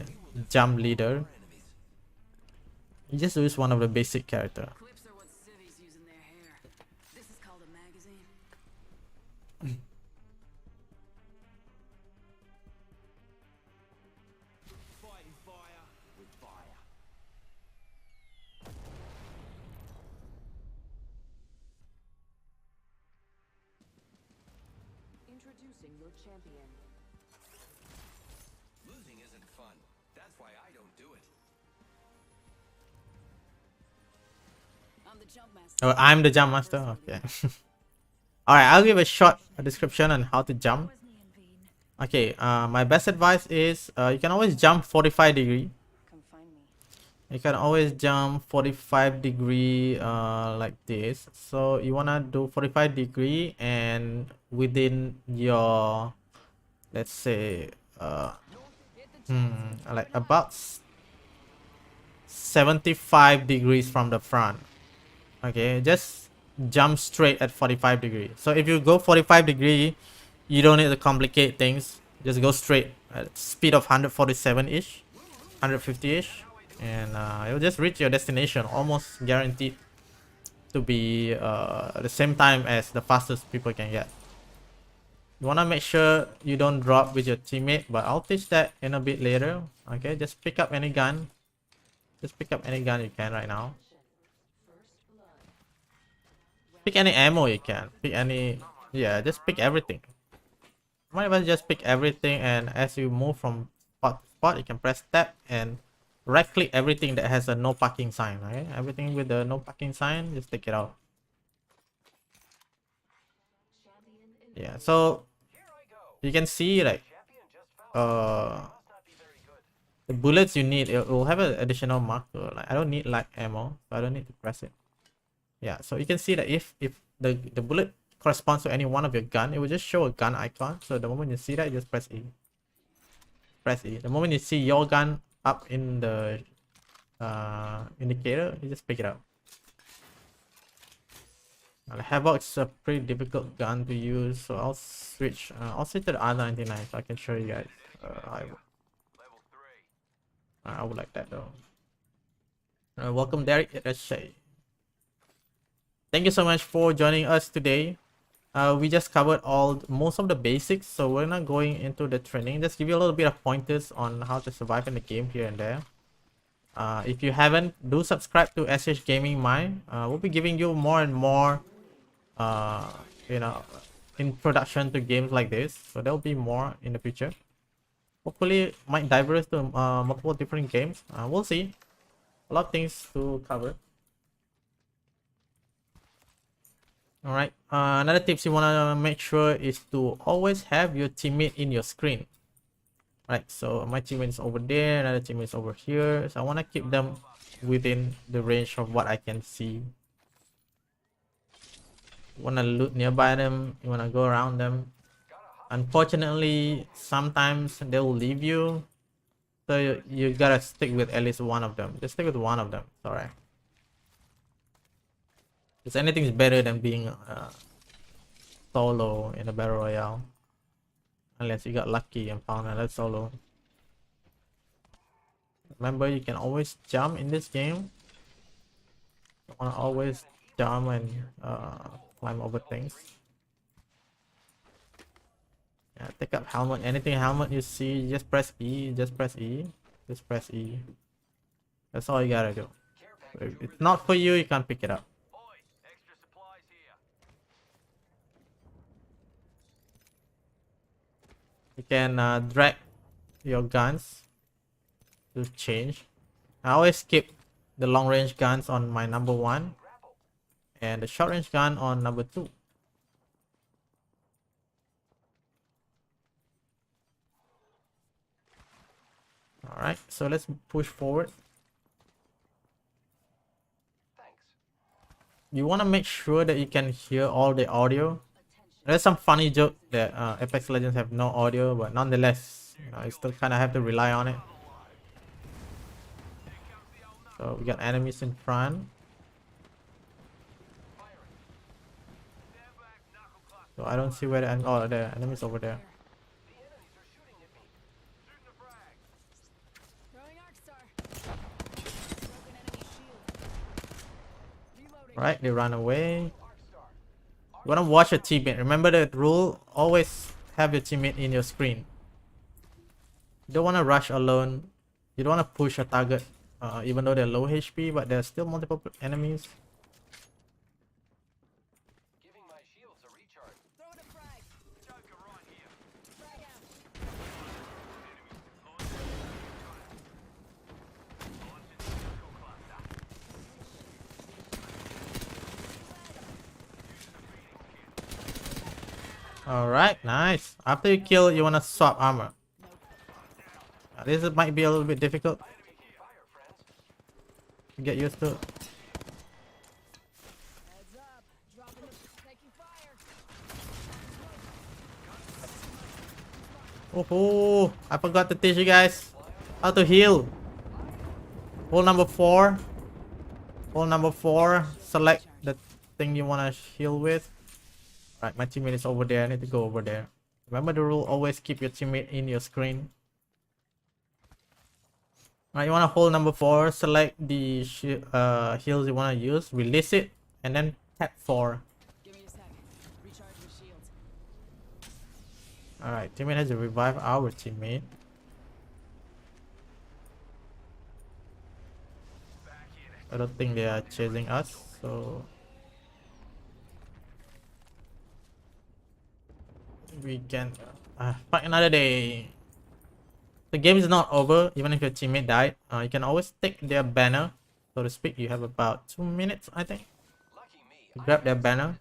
jump leader. You just use one of the basic character. Clips are what civvies use in their hair. This is called a magazine. Fighting fire with fire. Introducing your champion. Losing isn't fun. That's why I don't do it. I'm the jump master. Oh, I'm the jump master. Okay. All right, I'll give a short description on how to jump. Okay, my best advice is you can always jump 45 degree. Come find me. You can always jump 45 degree like this. So you wanna do 45 degree and within your, let's say like about 75 degrees from the front. Okay, just jump straight at 45 degree. So if you go 45 degree, you don't need to complicate things. Just go straight at speed of 147-ish, 150-ish, and you'll just reach your destination, almost guaranteed to be the same time as the fastest people can get. You wanna make sure you don't drop with your teammate, but I'll teach that in a bit later. Okay, just pick up any gun. Just pick up any gun you can right now. Pick any ammo you can. Pick any, yeah, just pick everything. Might as well just pick everything, and as you move from spot to spot, you can press tab and right click everything that has a no parking sign. Okay, everything with the no parking sign, just take it out. Yeah, so you can see like the bullets you need, it will have an additional marker. Like I don't need light ammo, so I don't need to press it. Yeah, so you can see that if the bullet corresponds to any one of your gun, it will just show a gun icon. So the moment you see that, you just press E. Press E. The moment you see your gun up in the indicator, you just pick it up. Now, Havoc is a pretty difficult gun to use, so I'll switch. I'll switch to the R99 so I can show you guys. I would like that though. Welcome, Derek. Thank you so much for joining us today. We just covered most of the basics, so we're not going into the training. Just give you a little bit of pointers on how to survive in the game here and there. If you haven't, do subscribe to SH Gaming Mind. We'll be giving you more and more, you know, introduction to games like this. So there'll be more in the future. Hopefully, might diverse to multiple different games. We'll see. A lot of things to cover. All right. Another tips you wanna make sure is to always have your teammate in your screen. Right, so my teammate is over there, another teammate is over here. So I want to keep them within the range of what I can see. You want to loot nearby them, you want to go around them. Unfortunately, sometimes they will leave you. So you gotta stick with at least one of them. Just stick with one of them, alright. Because anything is better than being solo in a battle royale. Unless you got lucky and found another solo. Remember, you can always jump in this game. You wanna always jump and climb over things. Yeah, take up helmet. Anything helmet you see, just press E. Just press E. Just press E. That's all you gotta do. So if it's not for you, you can't pick it up. You can drag your guns to change. I always keep the long range guns on my number 1 and the short range gun on number 2. Alright, so let's push forward. You want to make sure that you can hear all the audio. There's some funny joke that Apex Legends have no audio, but nonetheless, you still kind of have to rely on it. So we got enemies in front. So I don't see where the oh, the enemies over there. Right, they run away. You wanna watch your teammate. Remember the rule: always have your teammate in your screen. You don't wanna rush alone. You don't wanna push a target, even though they're low HP, but there's still multiple enemies. Alright, nice. After you kill, you wanna swap armor. This might be a little bit difficult to get used to. Oh, I forgot to teach you guys how to heal. Hole number 4. Hole number 4. Select the thing you wanna heal with. Right, my teammate is over there. I need to go over there. Remember the rule: always keep your teammate in your screen. Right, you want to hold number 4, select the heals you want to use, release it, and then tap 4. Give me a sec. Recharge your shields. Alright, teammate has to revive our teammate. I don't think they are chasing us, so we can fight another day. The game is not over. Even if your teammate died, you can always take their banner, so to speak. You have about 2 minutes, I think, to grab their banner.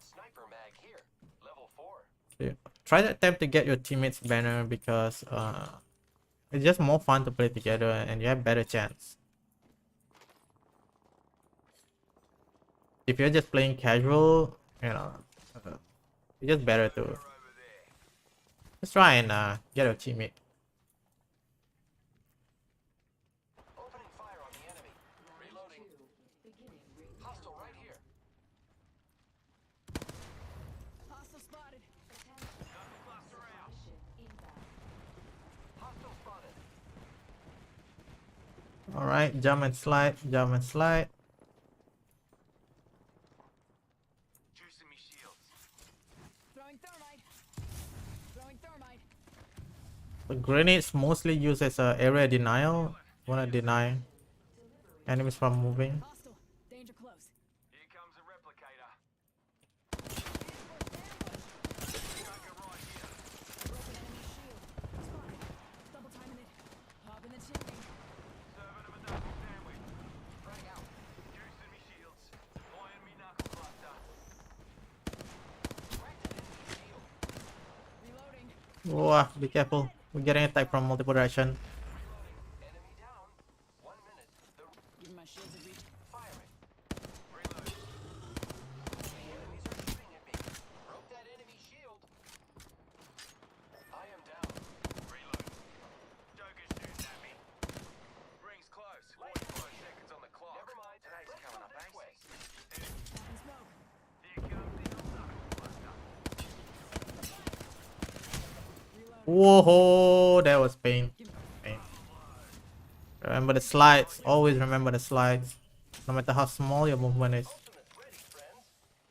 So try to attempt to get your teammate's banner, because it's just more fun to play together and you have better chance. If you're just playing casual, it's just better to just try and get your teammate. Hostile spotted. Alright, jump and slide, jump and slide. Throwing The grenades mostly used as a area denial. Wanna deny enemies from moving. Hostile. Danger close. Here comes a replicator. Broken enemy shield. Spotted. Double timing it. Hop in the chimney. Serving him a double sandwich. Frag out. Juicing me shields. Deploying me knuckle cluster. Cracked an enemy shield. Reloading. Whoa, be careful. We're getting attacked from multiple directions. Enemy down. 1 minute. The Give my shields a reach. firing. Reload. The enemies are shooting at me. Broke that enemy shield. I am down. Reload. Joker's shooting at me. Rings close. 45 seconds on the clock. Never mind. Today's coming up this way. Tapping smoke. Here comes the old knuckle cluster. Whoa, that was pain. Pain. Remember the slides. Always remember the slides. No matter how small your movement is.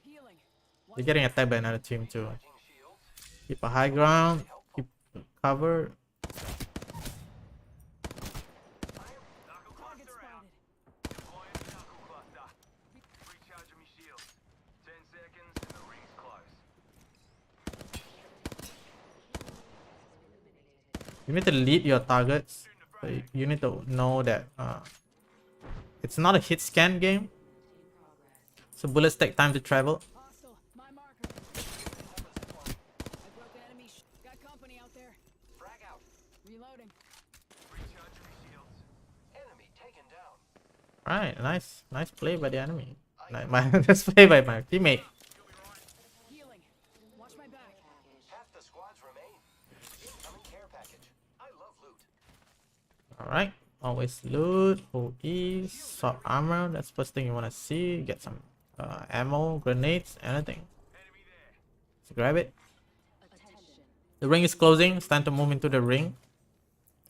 Healing. You're getting attacked by another team too. Keep a high ground. Keep cover. Knuckle Target cluster out. spotted. Deploying knuckle cluster. Recharging me shield. 10 seconds and the ring's close. You need to lead your targets. So you need to know that it's not a hit scan game. So bullets take time to travel. Hostile. My marker. I broke an enemy. Got company out there. Frag out. Reloading. Recharging me shields. Enemy taken down. Alright, nice play by the enemy. Nice play by my teammate. Healing. Watch my back. Half the squads remain. Incoming care package. I love loot. Alright, always loot, full E, swap armor. That's first thing you want to see. Get some ammo, grenades, anything. Enemy there. So grab it. The ring is closing. It's time to move into the ring.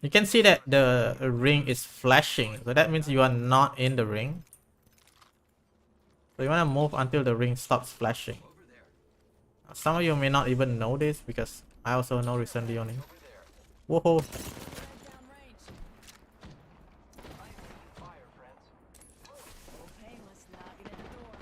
You can see that the ring is flashing. So that means you are not in the ring. So you want to move until the ring stops flashing. Some of you may not even know this because I also know recently only. Whoa. Red down range. I am taking fire, friends. No painless. Knocking at the door.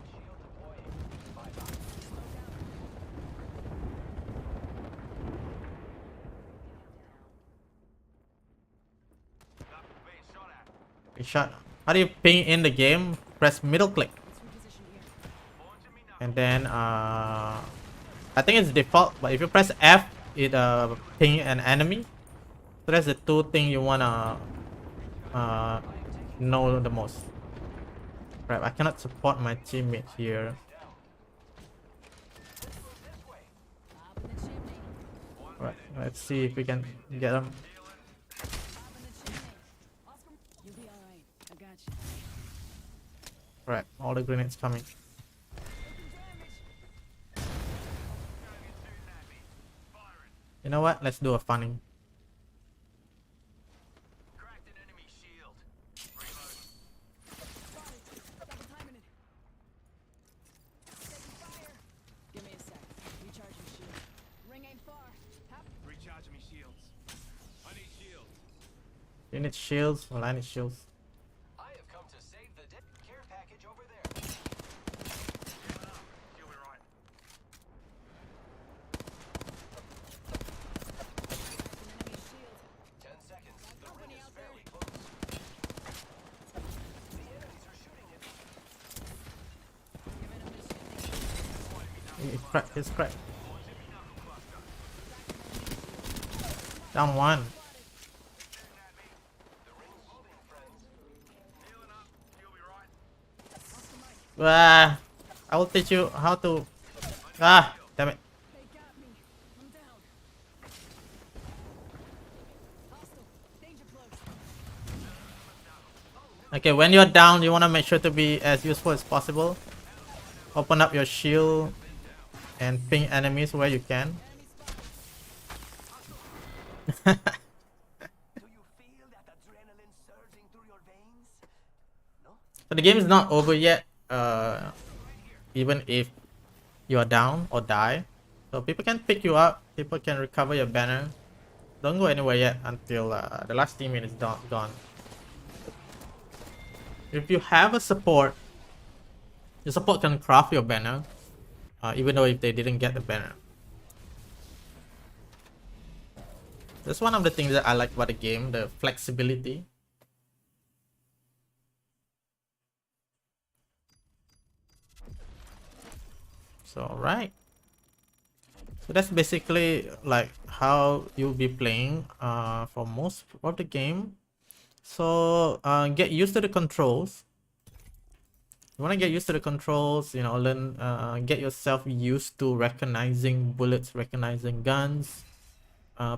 Shield deploying. Bye-bye. Slow down. Knuckle being shot at. Good shot. How do you ping in the game? Press middle click. Let's reposition here. Launching me knuckle. And then I think it's default, but if you press F, it ping an enemy. So that's the two things you wanna know the most. Right, I cannot support my teammate here. Hop in the chimney. Right, let's see if we can get them. Hop in the chimney. Oscar, you'll be all right. I got you. Right, all the grenades coming. Taking damage. Target's shooting at me. Firing. You know what? Let's do a funny. Cracked an enemy shield. Reload. Spotted. Double timing it. Taking fire. Give me a sec. Recharging shield. Ring ain't far. Hop. Recharging me shields. I need shields. You need shields. Well, I need shields. I have come to save the day. Care package over there. Healing up. You'll be right. An enemy shield. 10 seconds. The ring company is out there. fairly close. The enemies are shooting at me. Giving him the chimney. It's cracked. It's cracked. Launching me knuckle cluster. Down one. Shooting at me. The ring's moving, friends. Healing up. You'll be right. I will teach you how to. Damn it. They got me. I'm down. Hostile. Danger close. Okay, when you're down, you want to make sure to be as useful as possible. Open up your shield and ping enemies where you can. Do you feel that adrenaline surging through your veins? No? So the game is not over yet. Even if you are down or die. So people can pick you up, people can recover your banner. Don't go anywhere yet until the last teammate is gone. If you have a support, your support can craft your banner, even though if they didn't get the banner. That's one of the things that I like about the game, the flexibility. So right. So that's basically like how you'll be playing for most of the game. So get used to the controls. You want to get used to the controls, you know, learn, get yourself used to recognizing bullets, recognizing guns.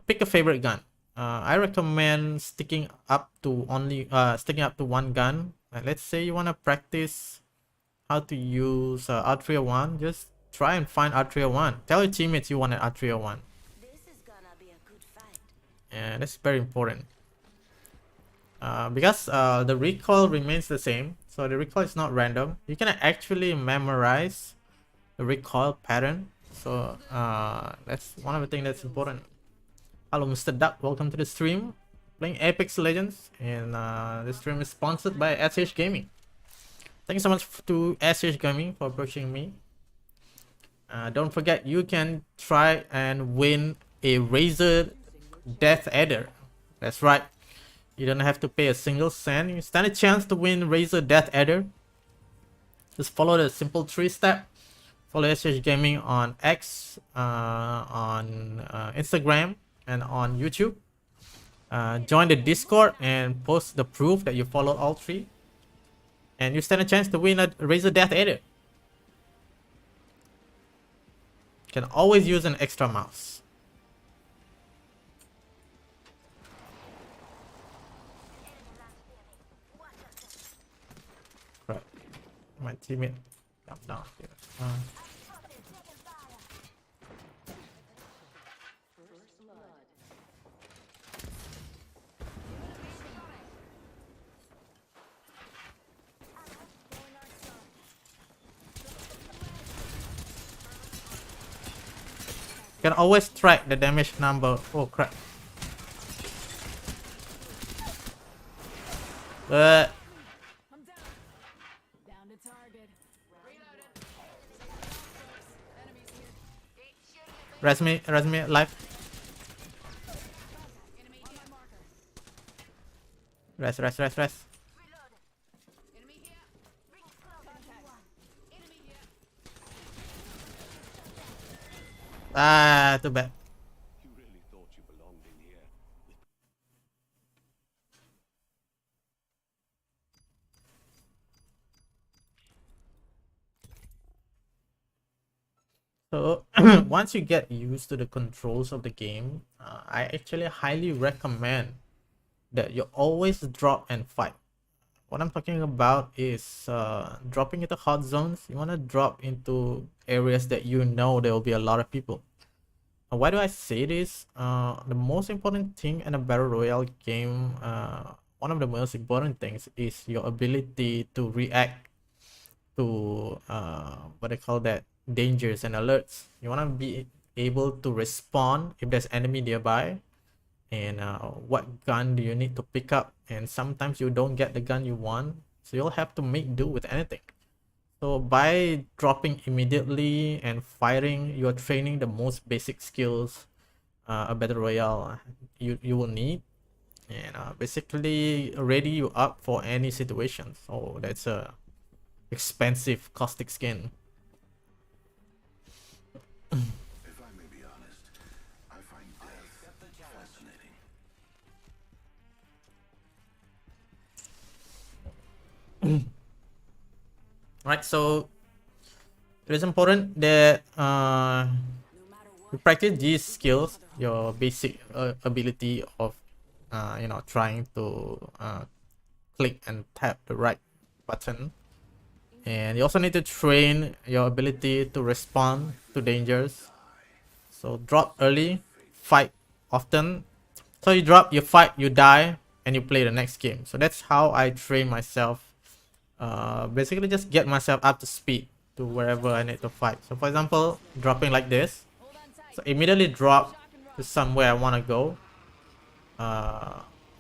Pick a favorite gun. I recommend sticking up to one gun. Let's say you want to practice how to use R301. Just try and find R301. Tell your teammates you want an R301. This is gonna be a good fight. And that's very important. Because the recoil remains the same, so the recoil is not random. You can actually memorize the recoil pattern. So that's one of the things that's important. Hello, Mr. Duck. Welcome to the stream. Playing Apex Legends, and this stream is sponsored by SH Gaming. Thank you so much to SH Gaming for approaching me. Don't forget, you can try and win a Razor Death Adder. That's right. You don't have to pay a single cent. You stand a chance to win Razor Death Adder. Just follow the simple 3-step. Follow SH Gaming on X, on Instagram, and on YouTube. Join the Discord and post the proof that you followed all 3. And you stand a chance to win a Razor Death Adder. You can always use an extra mouse. Right. My teammate jumped down here. You can always track the damage number. Oh crap. I'm down. Down to target. Reloaded. Enemies here. Res me live. Enemy on my marker. Res. Enemy here. Contact. Enemy here. Ah, too bad. You really thought you belonged in here? So once you get used to the controls of the game, I actually highly recommend that you always drop and fight. What I'm talking about is dropping into hot zones. You want to drop into areas that you know there will be a lot of people. Why do I say this? The most important thing in a battle royale game, one of the most important things is your ability to react to what they call that, dangers and alerts. You want to be able to respond if there's enemy nearby, and what gun do you need to pick up, and sometimes you don't get the gun you want, so you'll have to make do with anything. So by dropping immediately and firing, you're training the most basic skills a battle royale you will need, and basically ready you up for any situation. So that's a expensive caustic skin. If I may be honest, I find death fascinating. Right, so it is important that you practice these skills, your basic ability of trying to click and tap the right button, and you also need to train your ability to respond to dangers. So drop early, fight often. So you drop, you fight, you die, and you play the next game. So that's how I train myself. Basically just get myself up to speed to wherever I need to fight. So for example, dropping like this, Hold on tight. so immediately drop Shock and to roll. somewhere I want to go,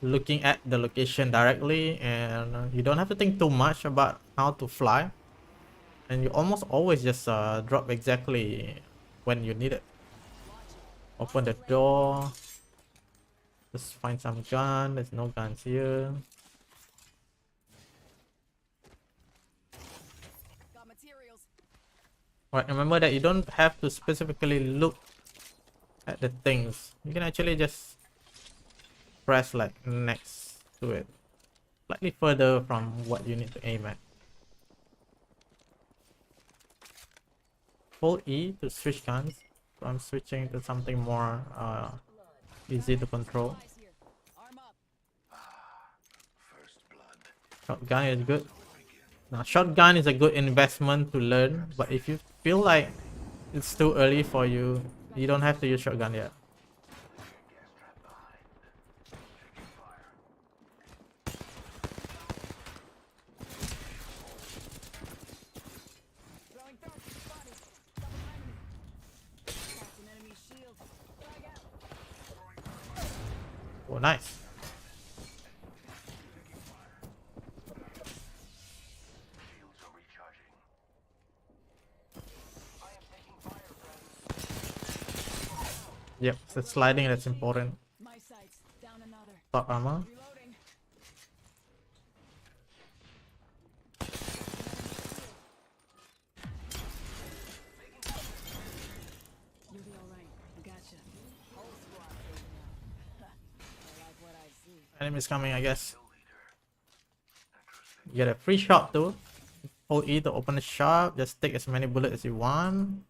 looking at the location directly, and you don't have to think too much about how to fly, and you almost always just drop exactly when you need it. Open the door, just find some gun. There's no guns here. Got materials. Right, remember that you don't have to specifically look at the things. You can actually just press like next to it, slightly further from what you need to aim at. Hold E to switch guns. So I'm switching to something more easy to control. Supplies here. Arm up. First blood. Shotgun is good. Now shotgun is a good investment to learn, but if you feel like it's too early for you, you don't have to use shotgun yet. Throwing back. Spotted. Double behind me. Cracked an enemy shield. Frag out. Oh, nice. Shields are recharging. I am taking fire, friends. Yep, so sliding, that's important. My sights. Down another. Top armor. Reloading. You'll be alright. I gotcha. Whole squad taken out. I like what I see. Enemies coming, I guess. You get a free shot too. Hold E to open the shop. Just take as many bullets as you want.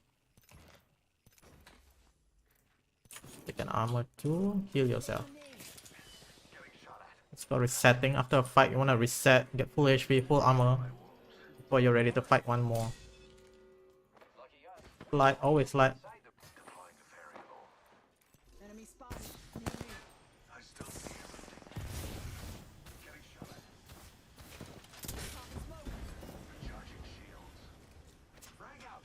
Take an armor too. Heal yourself. Let's go resetting. After a fight, you want to reset, get full HP, full armor before you're ready to fight one more. Slide, always slide. Enemy spotted. Near me. I still see everything. Getting shot at. Popping smoke. Recharging shields. Frag out.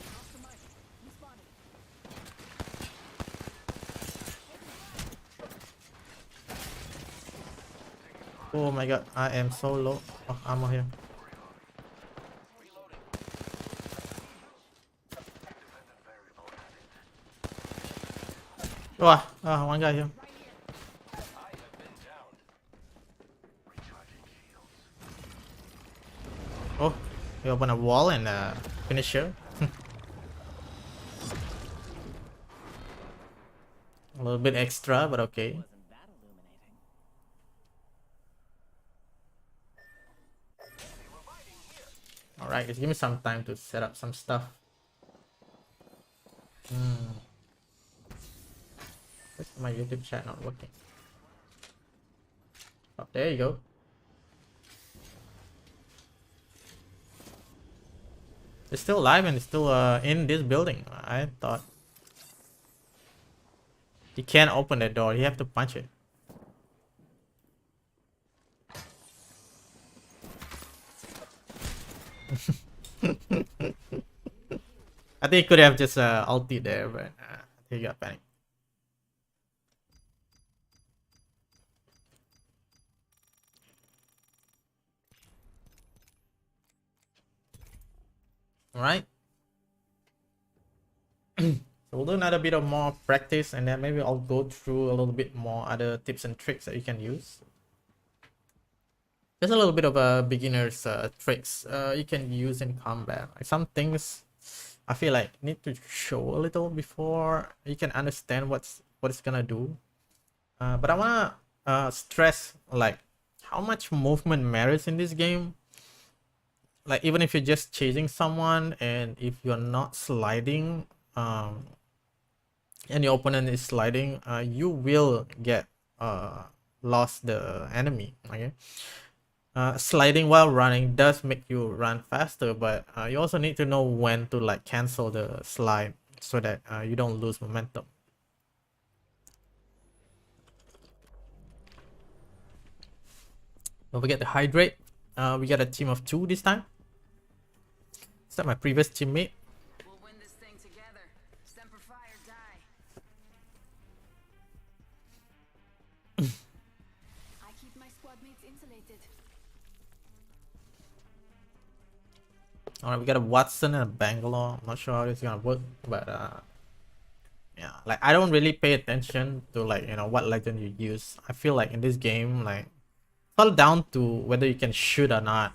Off the mic. You spotted. Oh my god, I am so low of armor here. One guy here. I have been downed. Recharging shields. Oh, he opened a wall and finisher. A little bit extra, but okay. Alright, just give me some time to set up some stuff. Where's my YouTube chat not working? Oh, there you go. It's still live and it's still in this building. I thought you can't open the door, you have to punch it. I think he could have just ulted there, but he got panicked. Alright. So we'll do another bit of more practice and then maybe I'll go through a little bit more other tips and tricks that you can use. Just a little bit of a beginner's tricks you can use in combat. Like some things I feel like need to show a little before you can understand what it's gonna do. But I wanna stress like how much movement matters in this game. Like even if you're just chasing someone and if you're not sliding and your opponent is sliding, you will get lost the enemy. Okay. Sliding while running does make you run faster, but you also need to know when to like cancel the slide so that you don't lose momentum. Don't forget to hydrate. We got a team of 2 this time. Is that my previous teammate? We'll win this thing together. Semper Fi or die. I keep my squad mates insulated. Alright, we got a Watson and a Bangalore. I'm not sure how this is gonna work, but yeah, like I don't really pay attention to, like, you know, what legend you use. I feel like in this game, like it's all down to whether you can shoot or not.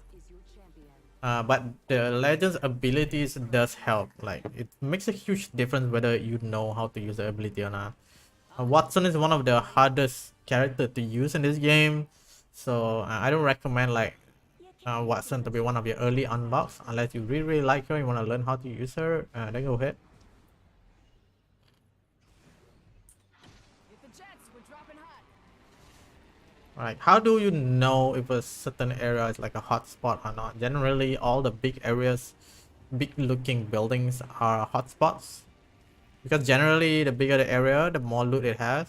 But the legend's abilities does help. Like it makes a huge difference whether you know how to use the ability or not. Watson is one of the hardest character to use in this game, so I don't recommend like Watson to be one of your early unlocks unless you really like her. You want to learn how to use her. Then go ahead. Hit the jets, we're dropping hot. Alright, how do you know if a certain area is like a hotspot or not? Generally, all the big areas, big looking buildings are hotspots. Because generally, the bigger the area, the more loot it has.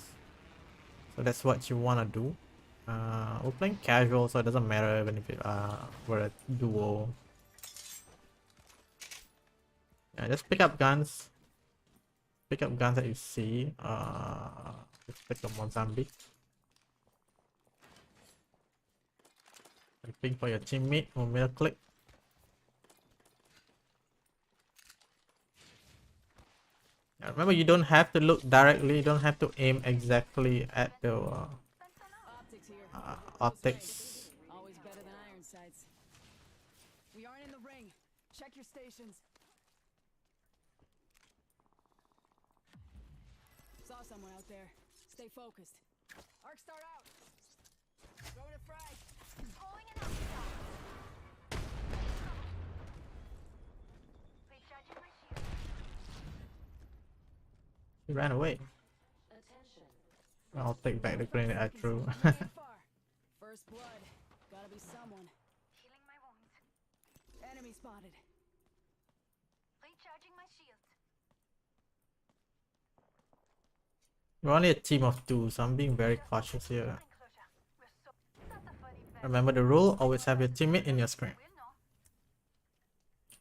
So that's what you want to do. We're playing casual, so it doesn't matter even if we're a duo. Yeah, just pick up guns. Pick up guns that you see. Just pick up one zombie. And ping for your teammate or middle click. Yeah, remember, you don't have to look directly. You don't have to aim exactly at the Optics here. optics. Always better than iron sights. We aren't in the ring. Check your stations. Saw someone out there. Stay focused. Arc start out. Throwing a frag. Throwing an upshot. Recharging my shield. He ran away. Attention. I'll take back the grenade I threw. Not far. First blood. Gotta be someone. Healing my wounds. Enemy spotted. Recharging my shield. We're only a team of 2, so I'm being very cautious here. Enclosure. We're so not a funny bad. Remember the rule, always have your teammate in your screen. We'll know.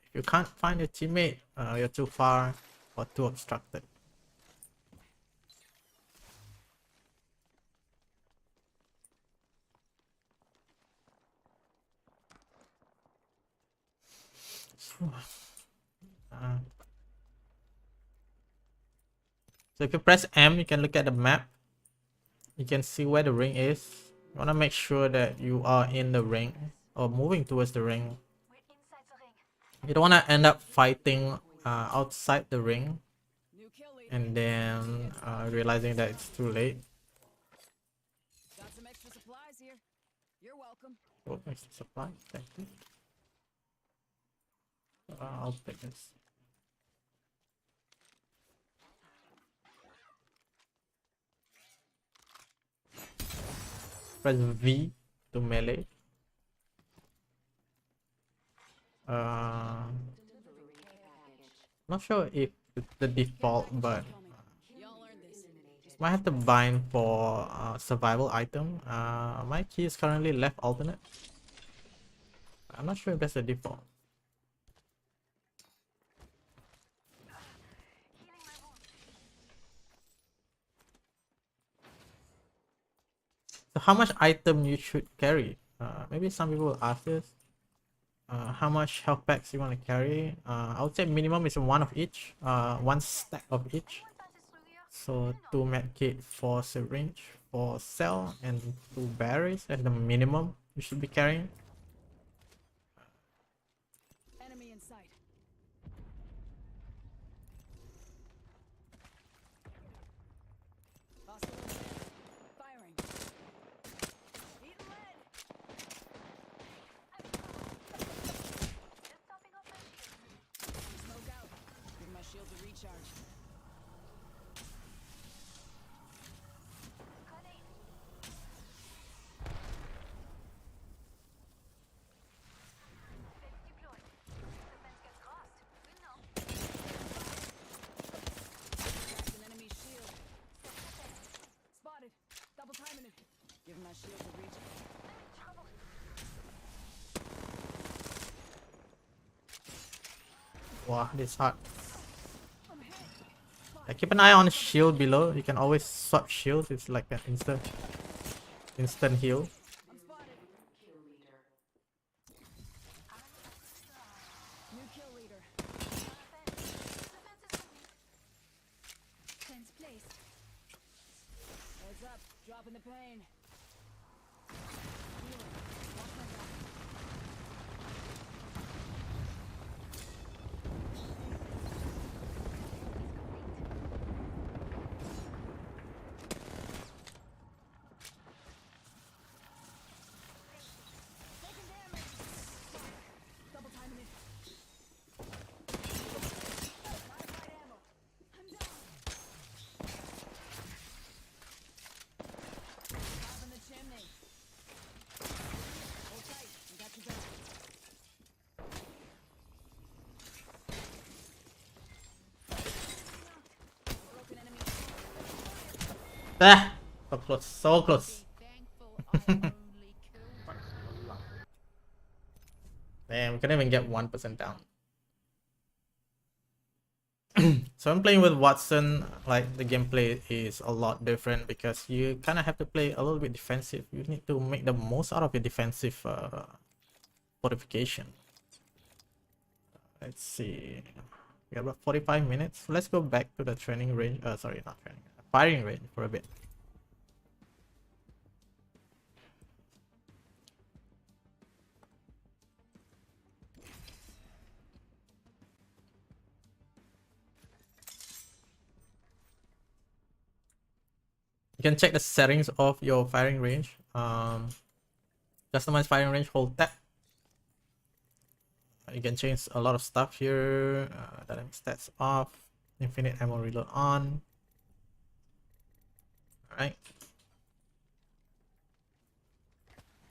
If you can't find your teammate, you're too far or too obstructed. So if you press M, you can look at the map. You can see where the ring is. You want to make sure that you are in the ring or moving towards the ring. We're inside the ring. You don't want to end up fighting outside the ring New kill leader. and then realizing that it's too late. Got some extra supplies here. You're welcome. Oh, extra supply. Thank you. I'll take this. Press V to melee. Not sure if it's the default, but Y'all earned this. might have to bind for survival item. My key is currently left alternate. I'm not sure if that's the default. Healing my wounds. So how much item you should carry? Maybe some people will ask this. How much health packs you want to carry? I would say minimum is one of each. One stack of each. What passes through here? So 2 medkit, 4 syringe, 4 cell, and 2 berries. That's the minimum you should be carrying. Enemy in sight. Hostile in there. Firing. Eating lead. Just topping off my shield. Smoke out. Give my shield a recharge. Grenade. Fence deployed. If the fence gets crossed, we'll know. Cracked an enemy shield. Spotted. Double timing it. Give my shield a recharge. I'm in trouble. Wow, this is hard. Keep an eye on shield below. You can always swap shields. It's like an instant heal. I'm spotted. New kill leader. Fence placed. Heads up. Dropping the pain. Healing. Watch my back. Taking damage. Double timing it. Modified ammo. I'm down. Top in the chimney. Hold tight. I got you back. Broken enemy. Ah, so close, so close. Damn, we couldn't even get 1% down. So I'm playing with Watson. Like, the gameplay is a lot different because you kind of have to play a little bit defensive. You need to make the most out of your defensive fortification. Let's see. We have about 45 minutes. Let's go back to the training range. Sorry, not training. Firing range for a bit. You can check the settings of your firing range. Customize firing range, hold tab. You can change a lot of stuff here. Dynamic stats off, infinite ammo reload on. Alright.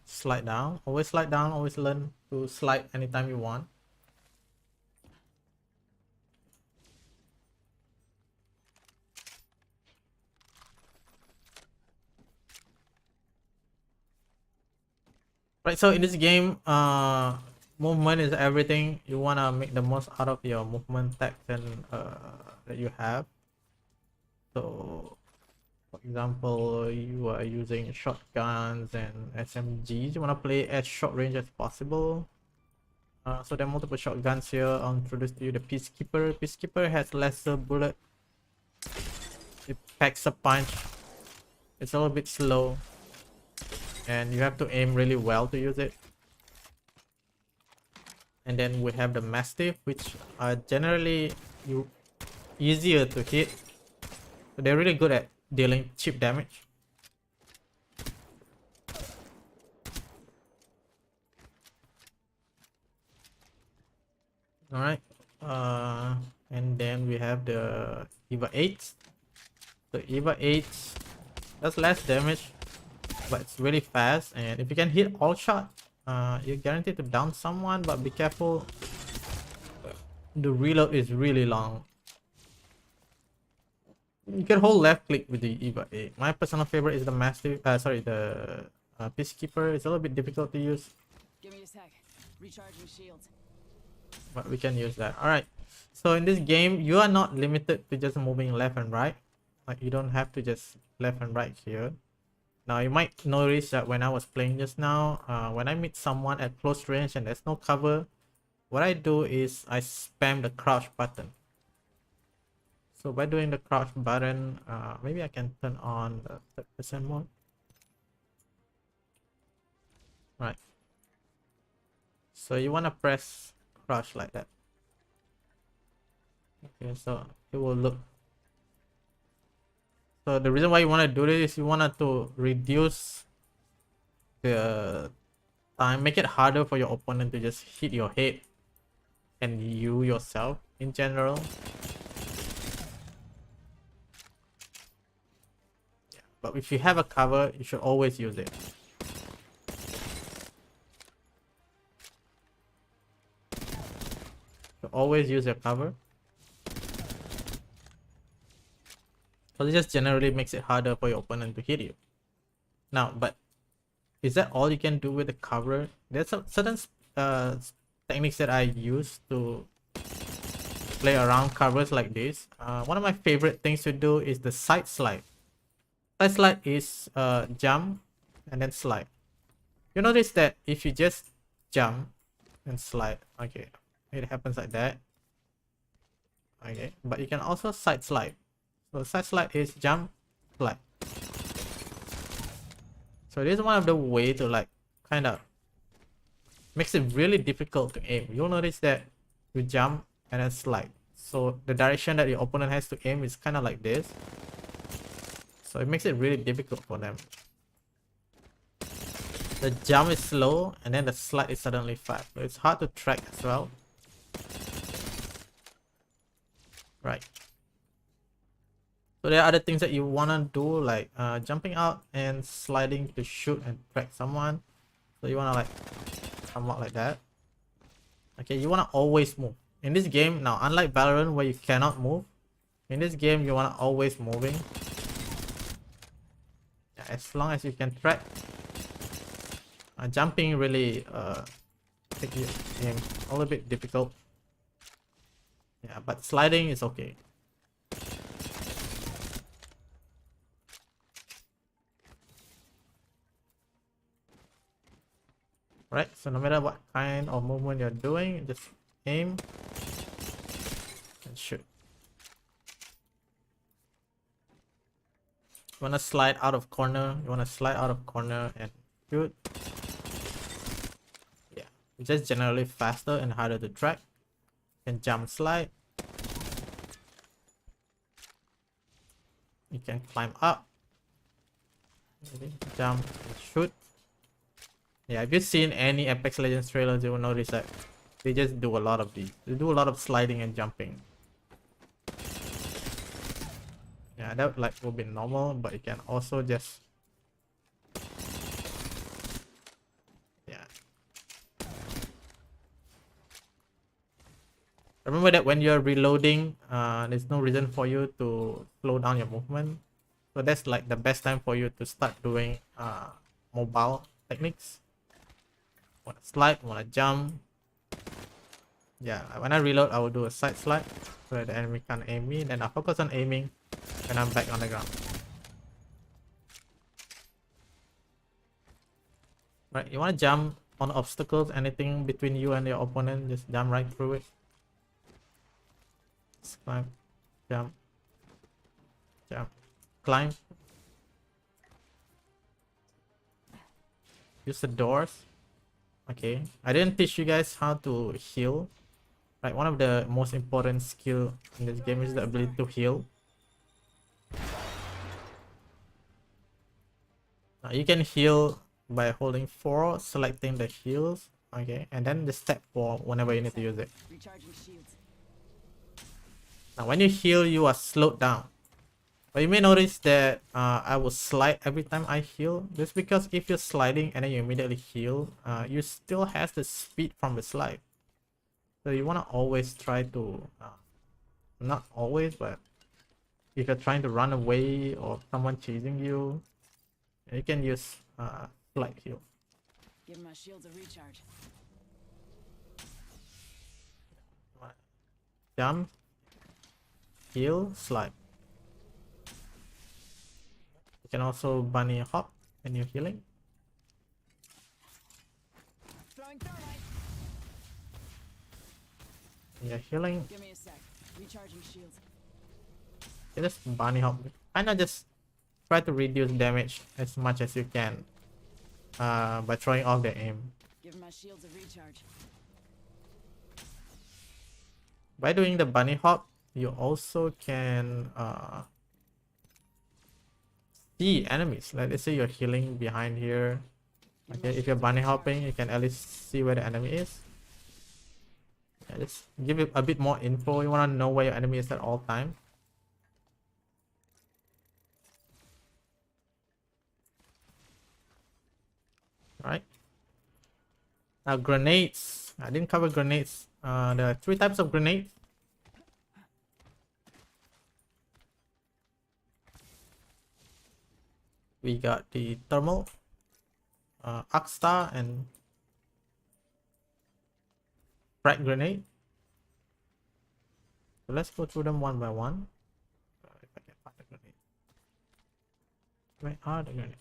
Slide down, always learn to slide anytime you want. Right, so in this game, movement is everything. You wanna make the most out of your movement text and that you have. So, for example, you are using shotguns and SMGs. You wanna play as short range as possible. So there are multiple shotguns here. I'll introduce to you the Peacekeeper. Peacekeeper has lesser bullet. It packs a punch. It's a little bit slow. And you have to aim really well to use it. And then we have the Mastiff, which are generally easier to hit. So they're really good at dealing cheap damage. Alright. And then we have the Eva 8. So Eva 8 does less damage, but it's really fast, and if you can hit all shot, you're guaranteed to down someone. But be careful, the reload is really long. You can hold left click with the Eva 8. My personal favorite is the Mastiff, the Peacekeeper. It's a little bit difficult to use, Give me a sec. Recharging shields. but we can use that. All right, so in this game you are not limited to just moving left and right. Like, you don't have to just left and right here. Now you might notice that when I was playing just now, when I meet someone at close range and there's no cover, what I do is I spam the crouch button. So by doing the crouch button, maybe I can turn on the 30% mode. Right. So you want to press crouch like that. Okay, so it will look. So the reason why you want to do this is you want to reduce the time, make it harder for your opponent to just hit your head and you yourself in general. Yeah, but if you have a cover, you should always use it. So always use your cover. So it just generally makes it harder for your opponent to hit you. Now, but is that all you can do with the cover? There's some certain techniques that I use to play around covers like this, one of my favorite things to do is the side slide. Side slide is jump and then slide. You notice that if you just jump and slide, okay, it happens like that. Okay, but you can also side slide. So side slide is jump, slide. So this is one of the way to like kind of makes it really difficult to aim. You'll notice that you jump and then slide. So the direction that your opponent has to aim is kind of like this. So it makes it really difficult for them. The jump is slow and then the slide is suddenly fast. So it's hard to track as well. Right. So there are other things that you wanna do, like jumping out and sliding to shoot and track someone. So you wanna like come out like that. Okay, you wanna always move. In this game, now unlike Valorant where you cannot move, in this game you wanna always moving. Yeah, as long as you can track. Jumping really take your aim a little bit difficult. Yeah, but sliding is okay. Right, so no matter what kind of movement you're doing, just aim and shoot. You wanna slide out of corner, and shoot. Yeah, it's just generally faster and harder to track. You can jump, slide. You can climb up. Maybe jump and shoot. Yeah, if you've seen any Apex Legends trailers, you will notice that they just do a lot of these. They do a lot of sliding and jumping. Yeah, that like will be normal, but you can also just remember that when you're reloading, there's no reason for you to slow down your movement. So that's like the best time for you to start doing mobile techniques. Wanna slide, wanna jump. Yeah, when I reload, I will do a side slide so that the enemy can't aim me. Then I focus on aiming when I'm back on the ground. Right, you wanna jump on obstacles, anything between you and your opponent, just jump right through it. Climb, jump, jump, climb. Use the doors. Okay, I didn't teach you guys how to heal. Right, one of the most important skill in this game is the ability to heal. You can heal by holding 4, selecting the heals. Okay, and then the step 4 whenever you need to use it. Recharging shields. Now when you heal, you are slowed down. But you may notice that I will slide every time I heal. Just because if you're sliding and then you immediately heal, you still has the speed from the slide. So you want to always try to, not always, but if you're trying to run away or someone chasing you, you can use slide heal. Give my shields a recharge. Jump, heal, slide. You can also bunny hop when you're healing. Throwing thermite. You're healing. Give me a sec. Recharging shields. You just bunny hop. Kinda just try to reduce damage as much as you can by throwing off the aim. Give my shields a recharge. By doing the bunny hop, you also can see enemies. Like let's say you're healing behind here. Okay, if you're bunny hopping, you can at least see where the enemy is. Yeah, just give it a bit more info. You want to know where your enemy is at all time. Alright. Now grenades. I didn't cover grenades. There are 3 types of grenades. We got the thermal, arc star, and frag grenade. So let's go through them one by one. If I can find the grenade. Where are the grenades?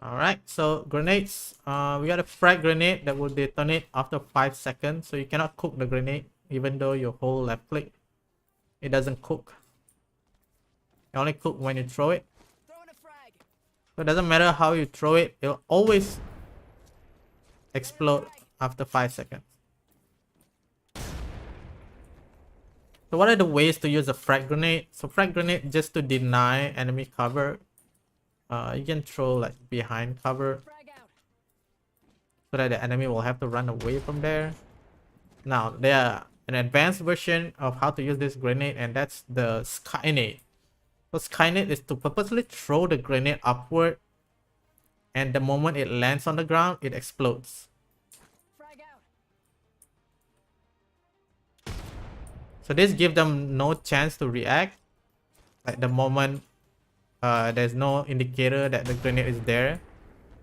Alright, so grenades. We got a frag grenade that will detonate after 5 seconds. So you cannot cook the grenade even though you hold left click. It doesn't cook. It only cook when you throw it. Throwing a frag. So it doesn't matter how you throw it, it'll always explode after 5 seconds. So what are the ways to use a frag grenade? So frag grenade just to deny enemy cover. You can throw like behind cover Frag out. so that the enemy will have to run away from there. Now there are an advanced version of how to use this grenade, and that's the Skynade. So Skynade is to purposely throw the grenade upward, and the moment it lands on the ground, it explodes. Frag out. So this gives them no chance to react. Like the moment there's no indicator that the grenade is there,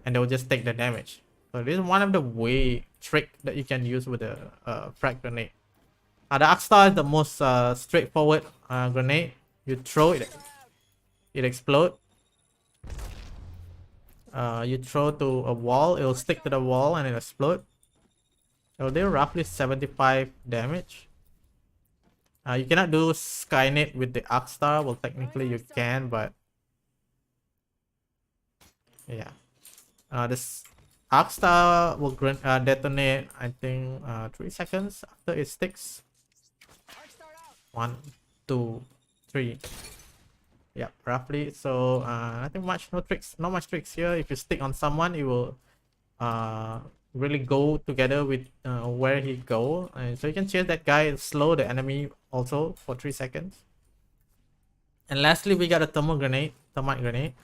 and they'll just take the damage. So this is one of the trick that you can use with the frag grenade. The Arc Star is the most straightforward grenade. You throw it, it explodes. You throw to a wall, it will stick to the wall and it explode. So they're roughly 75 damage. You cannot do Skynet with the Arc Star. Well, technically you can, but yeah. This Arc Star will detonate, I think, 3 seconds after it sticks. Arc start out. 1, 2, 3. Yeah, roughly. So nothing much, not much tricks here. If you stick on someone, it will really go together with where he go. And so you can chase that guy and slow the enemy also for 3 seconds. And lastly, we got a thermite grenade. Throwing thermite.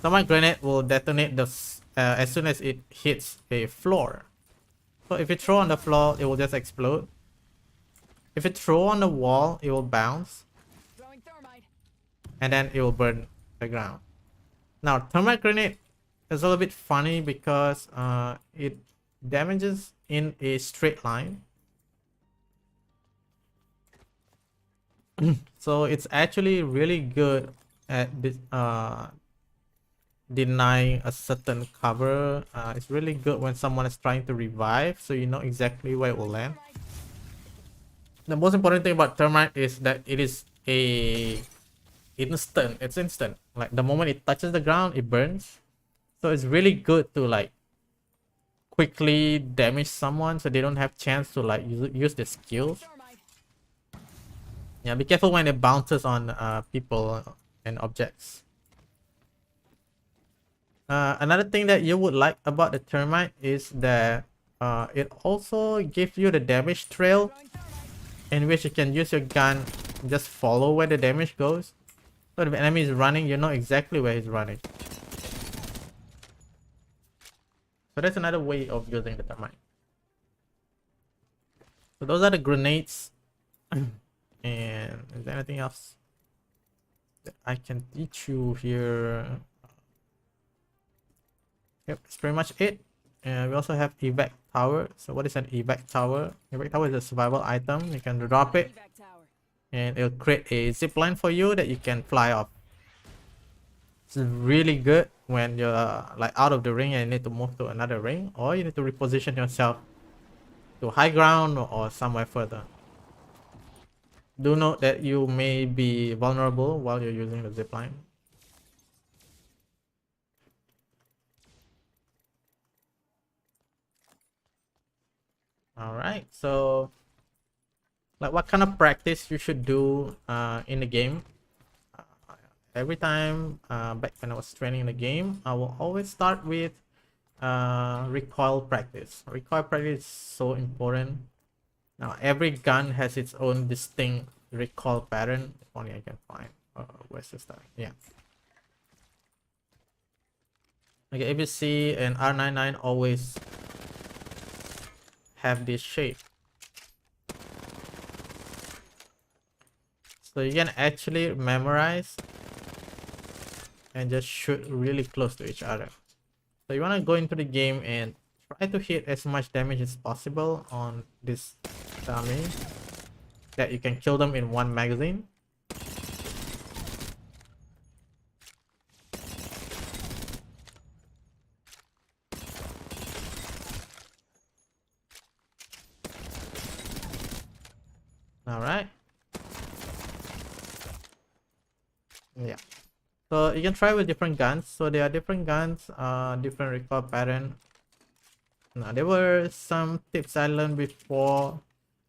Thermite grenade will detonate as soon as it hits a floor. So if you throw on the floor, it will just explode. If you throw on the wall, it will bounce. Throwing thermite. And then it will burn the ground. Now, thermite grenade is a little bit funny because it damages in a straight line. So it's actually really good at this, denying a certain cover. It's really good when someone is trying to revive, so you know exactly where it will land. The most important thing about thermite is that it is instant. It's instant. Like the moment it touches the ground, it burns. So it's really good to like quickly damage someone so they don't have chance to like use the skills. Thermite. Yeah, be careful when it bounces on people and objects. Another thing that you would like about the thermite is that it also gives you the damage trail, Throwing thermite. in which you can use your gun, just follow where the damage goes. So if the enemy is running, you know exactly where he's running. So that's another way of using the thermite. So those are the grenades. And is there anything else that I can teach you here? Yep, that's pretty much it. And we also have evac tower. So what is an evac tower? Evac tower is a survival item. You can drop it Evac tower. and it'll create a zip line for you that you can fly off. It's really good when you're like out of the ring and you need to move to another ring, or you need to reposition yourself to high ground or somewhere further. Do note that you may be vulnerable while you're using the zipline. Alright, so like what kind of practice you should do in the game. Every time back when I was training in the game, I will always start with recoil practice. Recoil practice is so important. Now every gun has its own distinct recoil pattern. If only I can find where's the stuff. Yeah. Okay, if you see an R99 always have this shape. So you can actually memorize and just shoot really close to each other. So you want to go into the game and try to hit as much damage as possible on this dummy, that you can kill them in one magazine. Alright. Yeah. So you can try with different guns. So there are different guns, different recoil pattern. Now there were some tips I learned before,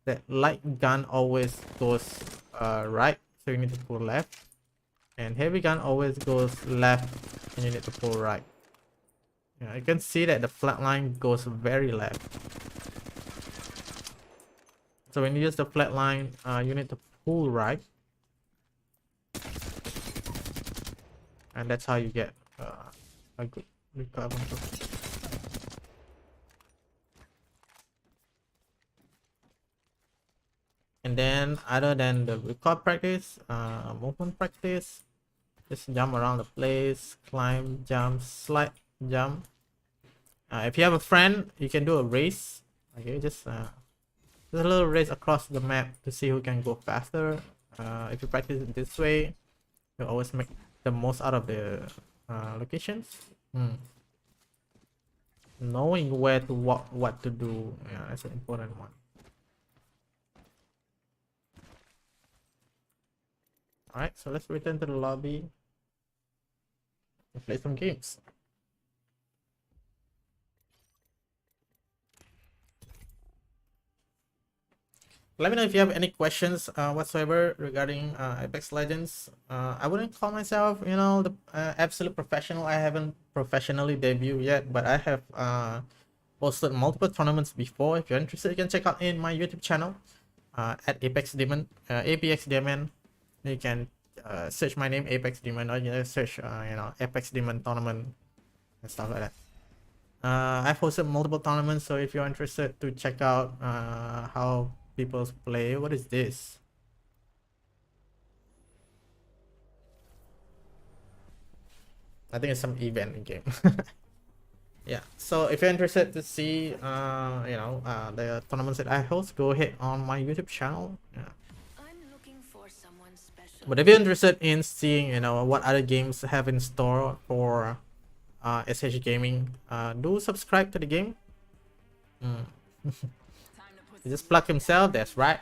that light gun always goes right, so you need to pull left, and heavy gun always goes left and you need to pull right. Yeah, you can see that the flatline goes very left. So when you use the flatline, you need to pull right, and that's how you get a good recoil bumper. And then other than the recoil practice, movement practice, just jump around the place, climb, jump, slide, jump. If you have a friend, you can do a race. Okay, just a little race across the map to see who can go faster. If you practice it this way, you always make the most out of the locations. Knowing where to walk, what to do, yeah, that's an important one. Alright, so let's return to the lobby and play some games. Let me know if you have any questions whatsoever regarding Apex Legends. I wouldn't call myself, you know, the absolute professional. I haven't professionally debuted yet, but I have posted multiple tournaments before. If you're interested, you can check out in my YouTube channel at Apex Daemon, APX Daemon. You can search my name, Apex Daemon, or you know, search you know, Apex Daemon tournament and stuff like that. I've hosted multiple tournaments, so if you're interested to check out how people play. What is this? I think it's some event in game. Yeah, so if you're interested to see you know, the tournaments that I host, go ahead on my YouTube channel. Yeah. But if you're interested in seeing, you know, what other games have in store for SH Gaming, do subscribe to the game. He just plug himself, that's right.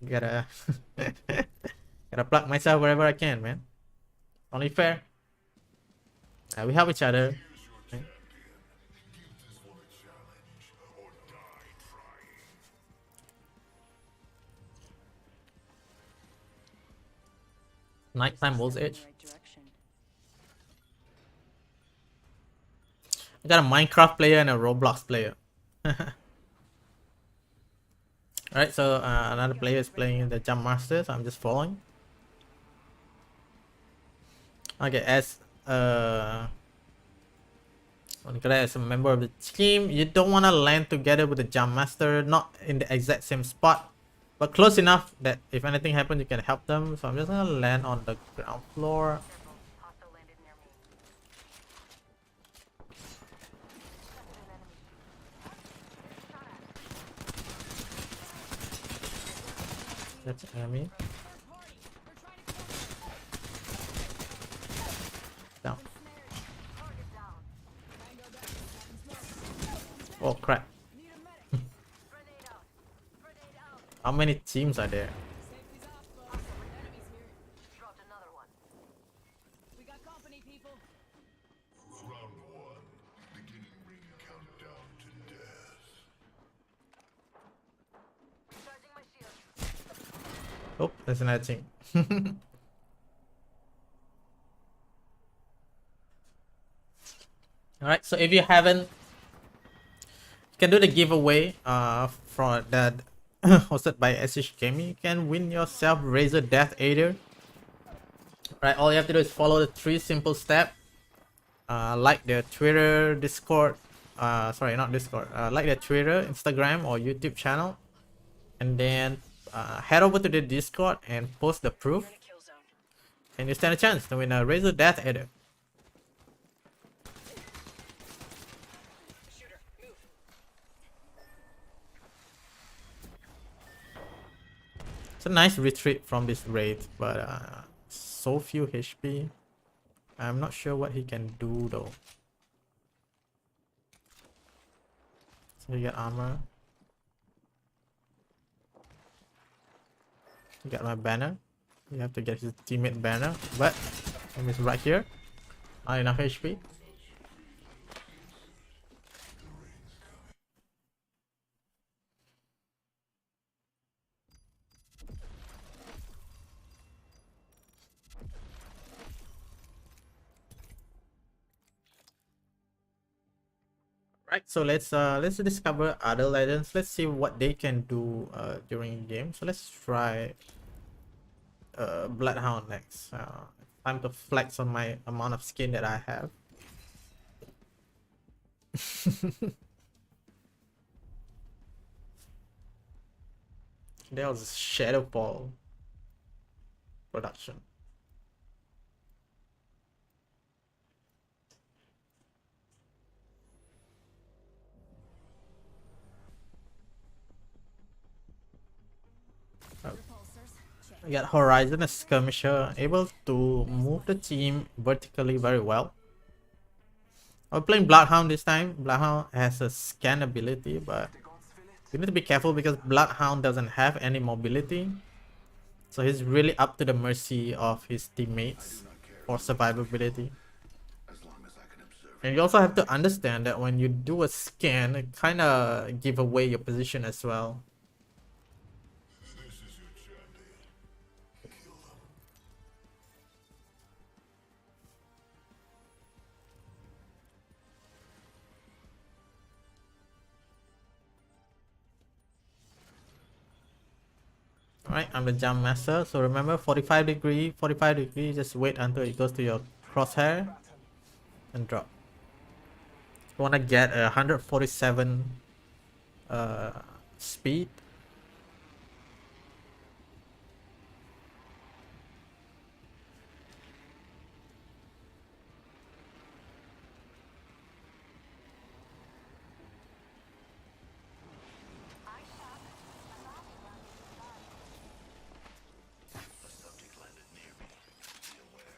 Gotta gotta plug myself wherever I can, man. Only fair. We help each other. Okay. Nighttime Wolf's Edge. I got a Minecraft player and a Roblox player. Alright, so another player is playing the Jump Master, so I'm just following. Okay, as a member of the team, you don't want to land together with the Jump Master, not in the exact same spot, but close enough that if anything happens, you can help them. So I'm just gonna land on the ground floor. That's an enemy. Down. Oh crap. How many teams are there? Oh, there's another team. Alright, so if you haven't, you can do the giveaway for that hosted by SH Gaming. You can win yourself Razor Death Aider. Right, all you have to do is follow the 3 simple steps. Like their Twitter, Discord, sorry, not Discord, like their Twitter, Instagram, or YouTube channel, and then head over to the Discord and post the proof. and you stand a chance to win a Razor Death Adder. Shooter, move. It's a nice retreat from this raid, but so few HP. I'm not sure what he can do though. So you get armor. You got my banner. You have to get his teammate banner, but him is right here. Not enough HP. Right, so let's discover other legends. Let's see what they can do during game. So let's try Bloodhound next. Time to flex on my amount of skin that I have. There was Shadow Ball production. Repulsors, check. We got Horizon, a skirmisher, able to move the team vertically very well. I'm playing Bloodhound this time. Bloodhound has a scan ability, but you need to be careful because Bloodhound doesn't have any mobility. So he's really up to the mercy of his teammates for survivability. As long as I can observe And you also have to understand that when you do a scan, it kind of give away your position as well. Alright, I'm the jump master. So remember 45 degree, just wait until it goes to your crosshair and drop. You wanna get a 147 speed. a subject landed near me. Be aware.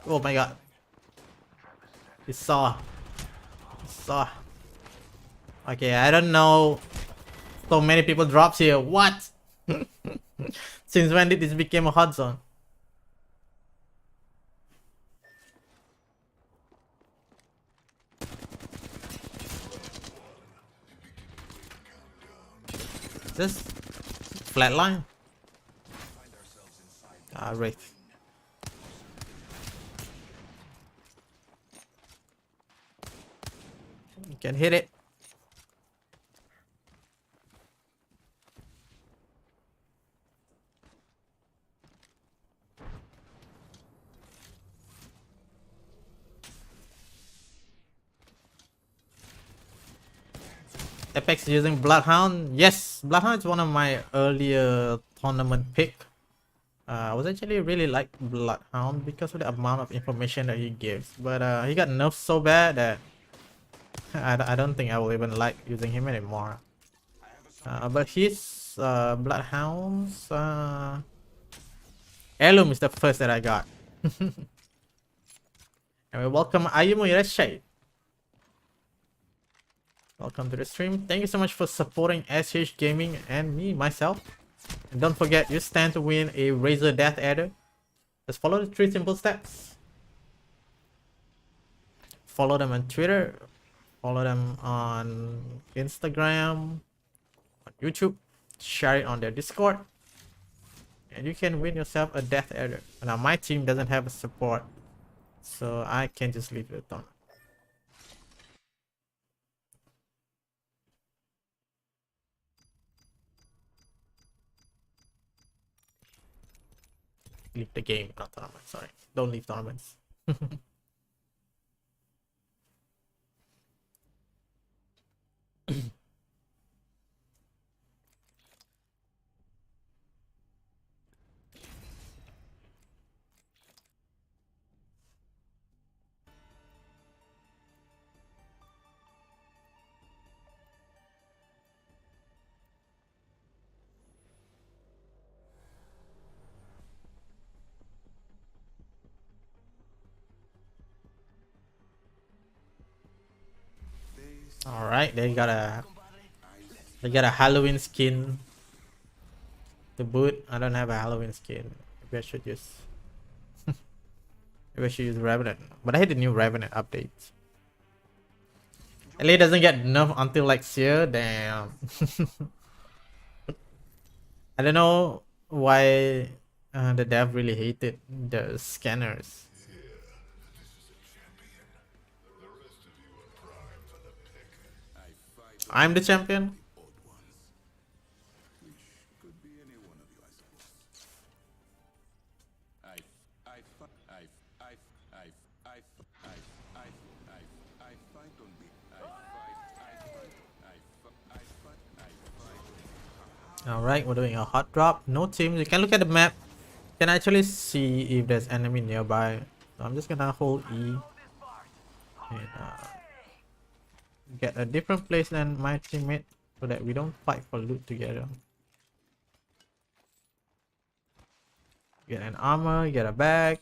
Oh my god. He saw. He saw. Okay, I don't know. So many people drops here. What? Since when did this become a hot zone? Just flatline. Ah, Wraith. You can hit it. Apex using Bloodhound. Yes, Bloodhound is one of my earlier tournament pick. I was actually really like Bloodhound because of the amount of information that he gives. But he got nerfed so bad that I don't think I will even like using him anymore. But his Bloodhound's heirloom is the first that I got. And we welcome Ayumu Irashai. Welcome to the stream. Thank you so much for supporting SH Gaming and me, myself. And don't forget, you stand to win a Razor Death Adder. Just follow the 3 simple steps. Follow them on Twitter. Follow them on Instagram. On YouTube. Share it on their Discord. And you can win yourself a Death Adder. Now my team doesn't have a support, so I can just leave it on. Leave the game, not tournament. Sorry, don't leave tournaments. All right, they got a Halloween skin to boot. I don't have a Halloween skin. Maybe I should use maybe I should use Revenant. But I hate the new Revenant updates. LA doesn't get nerfed until next year. Damn. I don't know why the dev really hated the scanners. I'm the champion. Could be any one of you, I suppose. I fight on beat. All right, we're doing a hot drop. No teams. You can look at the map. You can actually see if there's enemy nearby. So I'm just gonna hold E and get a different place than my teammate so that we don't fight for loot together. Get an armor, get a bag.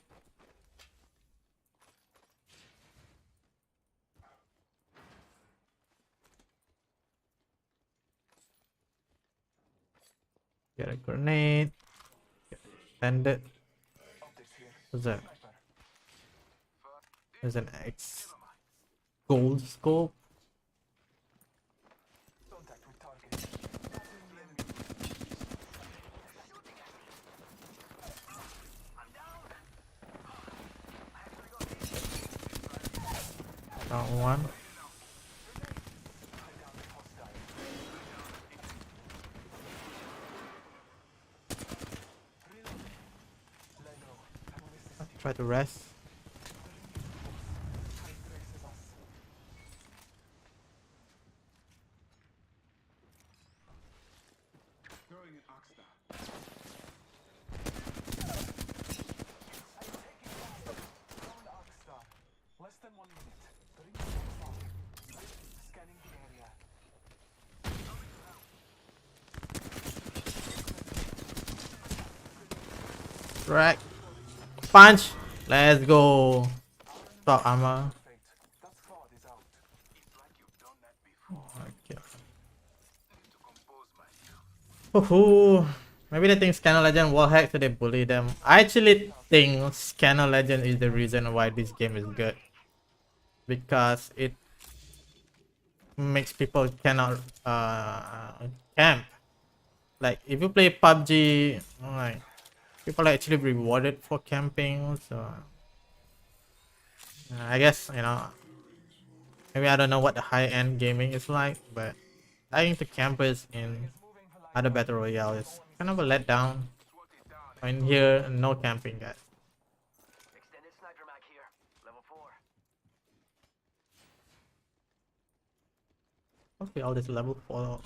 Get a grenade. Get bandit. What's that? There's an X gold scope. Got one. Try to rest. Throwing an Oxstar. Less than 1 minute. The ring is not far. Scanning the area. Right. Punch. Let's go. Top armor. Fate. That squad is out. It's like you've done that before. Okay. Need to compose myself. Woohoo. Maybe they think Scanner Legend wall hack so they bully them. I actually think Scanner Legend is the reason why this game is good. Because it makes people cannot camp. Like if you play PUBG, like people are actually rewarded for camping. So I guess, you know, maybe I don't know what the high-end gaming is like, but dying to campers in other battle royale is kind of a letdown. In here, no camping, guys. Extended sniper mag here. Level 4. Hopefully all this level 4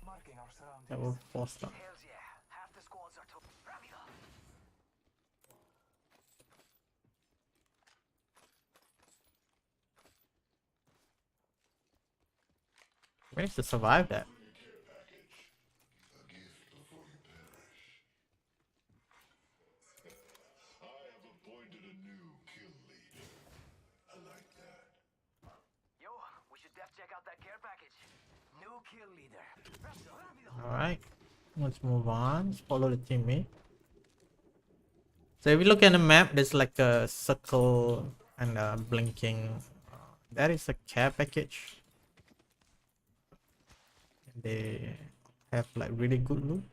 Marking our surroundings. stuff. Hells yeah. Half the squads are to wrap it up. We need to survive that. Yo, we should def check out that care package. New kill leader. Alright, let's move on. Let's follow the teammate. So if you look at the map, there's like a circle and a blinking. That is a care package. They have like really good loot.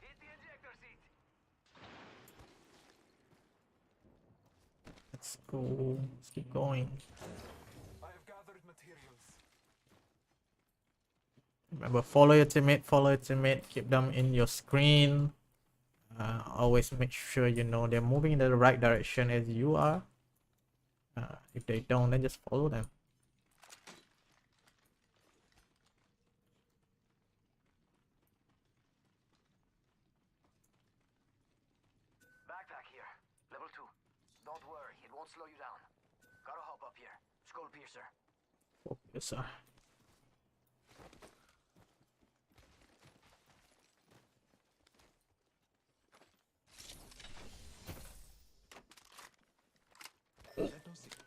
Hit the injector seat. Let's go. Let's keep going. I have gathered materials. Remember, follow your teammate, follow your teammate. Keep them in your screen. always make sure you know they're moving in the right direction as you are. If they don't, then just follow them. Backpack here. Level 2. Don't worry, it won't slow you down. Gotta hop up here. Skull piercer. Yes, sir.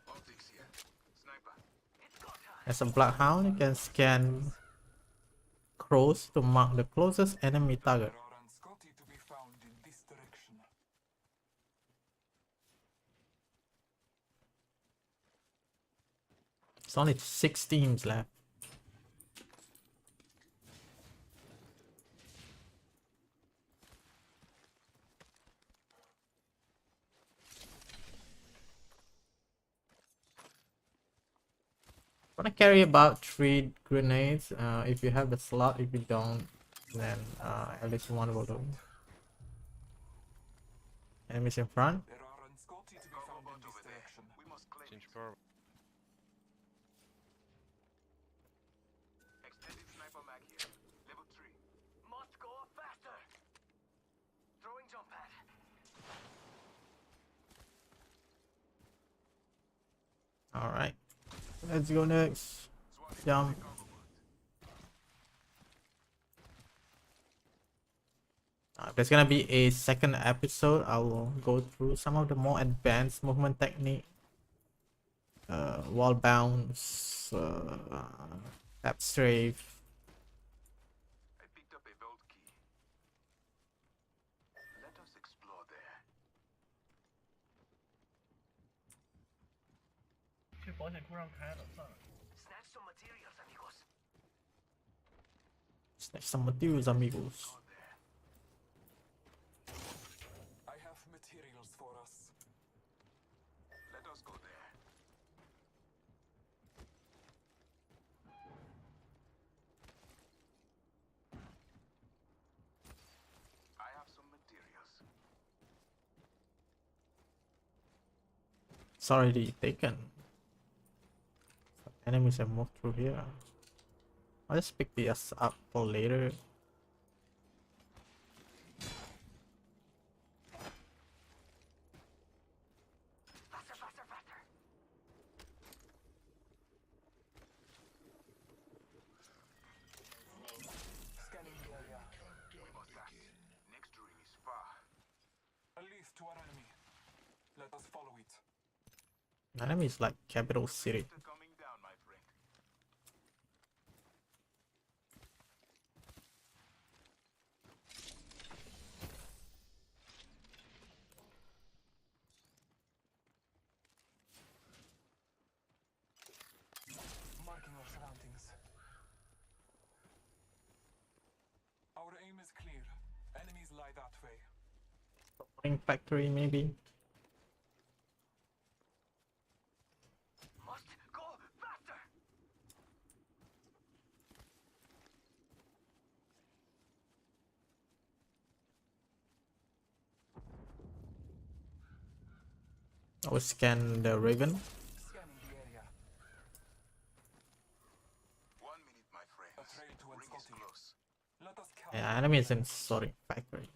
Optics here. Sniper. It's go time. As a bloodhound, you can scan crows to mark the closest enemy target. There are Scotty to be found in this direction. It's only 6 teams left. Gonna carry about 3 grenades. If you have the slot, if you don't, then at least one will do. Enemies in front. There are Scotty to be found in this direction. We must claim Change this. power. Extended sniper mag here. Level 3. Must go faster. Throwing jump pad. Alright. Let's go next. Jump. There's gonna be a second episode. I will go through some of the more advanced movement technique. Wall bounce, tap strafe. I picked up a vault key. Let us explore there. Snatch some materials, amigos. Snatch some materials, amigos. Go there. I have materials for us. Let us go there. I have some materials. It's already taken. Enemies have moved through here. I'll just pick this up for later. Faster, faster, faster. Scanning the area. We must act. Next ring is far. A lead to our enemy. Let us follow it. Enemy is like capital city. They're coming down, my friend. Marking our surroundings. Our aim is clear. Enemies lie that way. Ring factory maybe. Must go faster. I will scan the Raven. Scanning the area. 1 minute, my friend. A trail to Ring is Scotty. close. Let us count. Yeah, enemy is in sorry factory.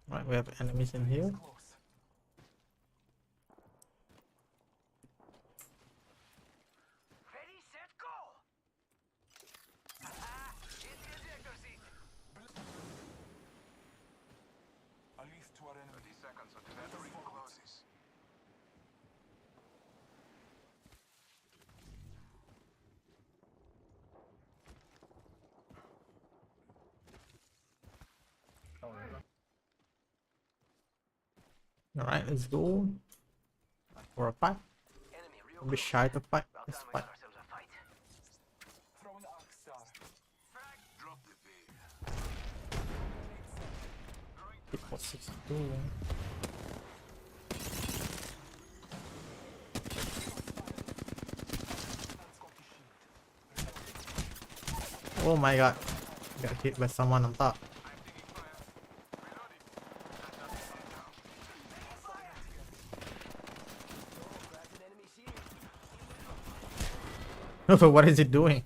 Right, we have enemies in here. Close. Ready, set, go. Ah, it's the ejector seat. A lead to our enemy. 30 seconds until that ring closes. Alright, let's go. For a fight. Enemy real Don't be close. shy to fight. About Let's time we fight. got ourselves a fight. Throw an arc star. Frag. Drop the veil. It was 62. Oh my god. Got hit by someone on top. But what is he doing?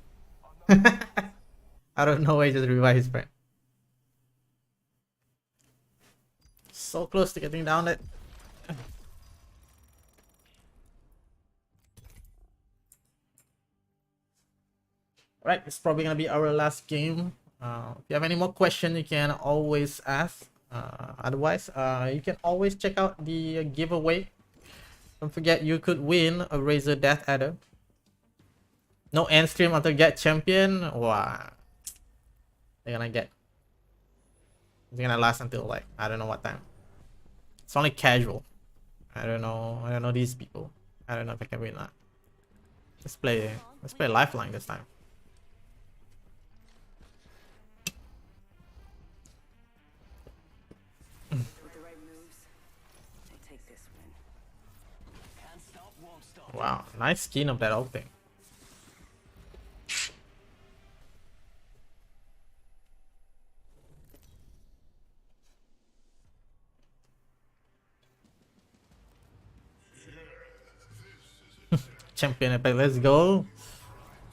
I don't know why he just revived his friend. So close to getting down it. Alright, it's probably gonna be our last game. If you have any more questions, you can always ask. Otherwise, you can always check out the giveaway. Don't forget, you could win a Razor Death Adder. No end stream until get champion. Wow. They're gonna get. It's gonna last until like I don't know what time. It's only casual. I don't know. I don't know these people. I don't know if I can win that. Let's play. Let's play Lifeline this time. With the right moves, they take this win. Can't stop, won't stop. Wow, nice skin of that old thing. Champion epic, let's go.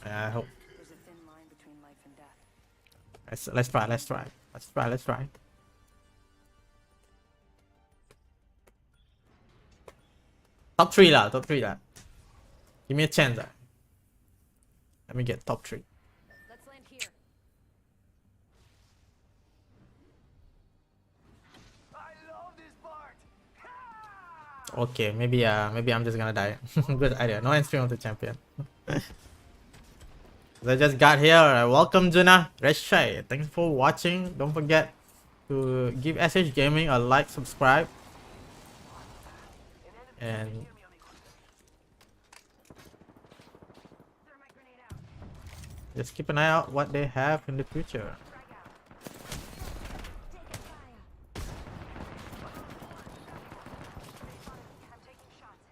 I hope. There's a thin line between life and death. Let's try. Top 3 lah, top 3 lah. Give me a chance. Let me get top 3. Let's land here. I love this part. Okay, maybe I'm just gonna die. Good idea. No end stream of the champion. I just got here. Welcome Juna. Reshai. Thanks for watching. Don't forget to give SH Gaming a like, subscribe. And Thermite grenade out. just keep an eye out what they have in the future. Frag out. Taking fire. I'm taking shots.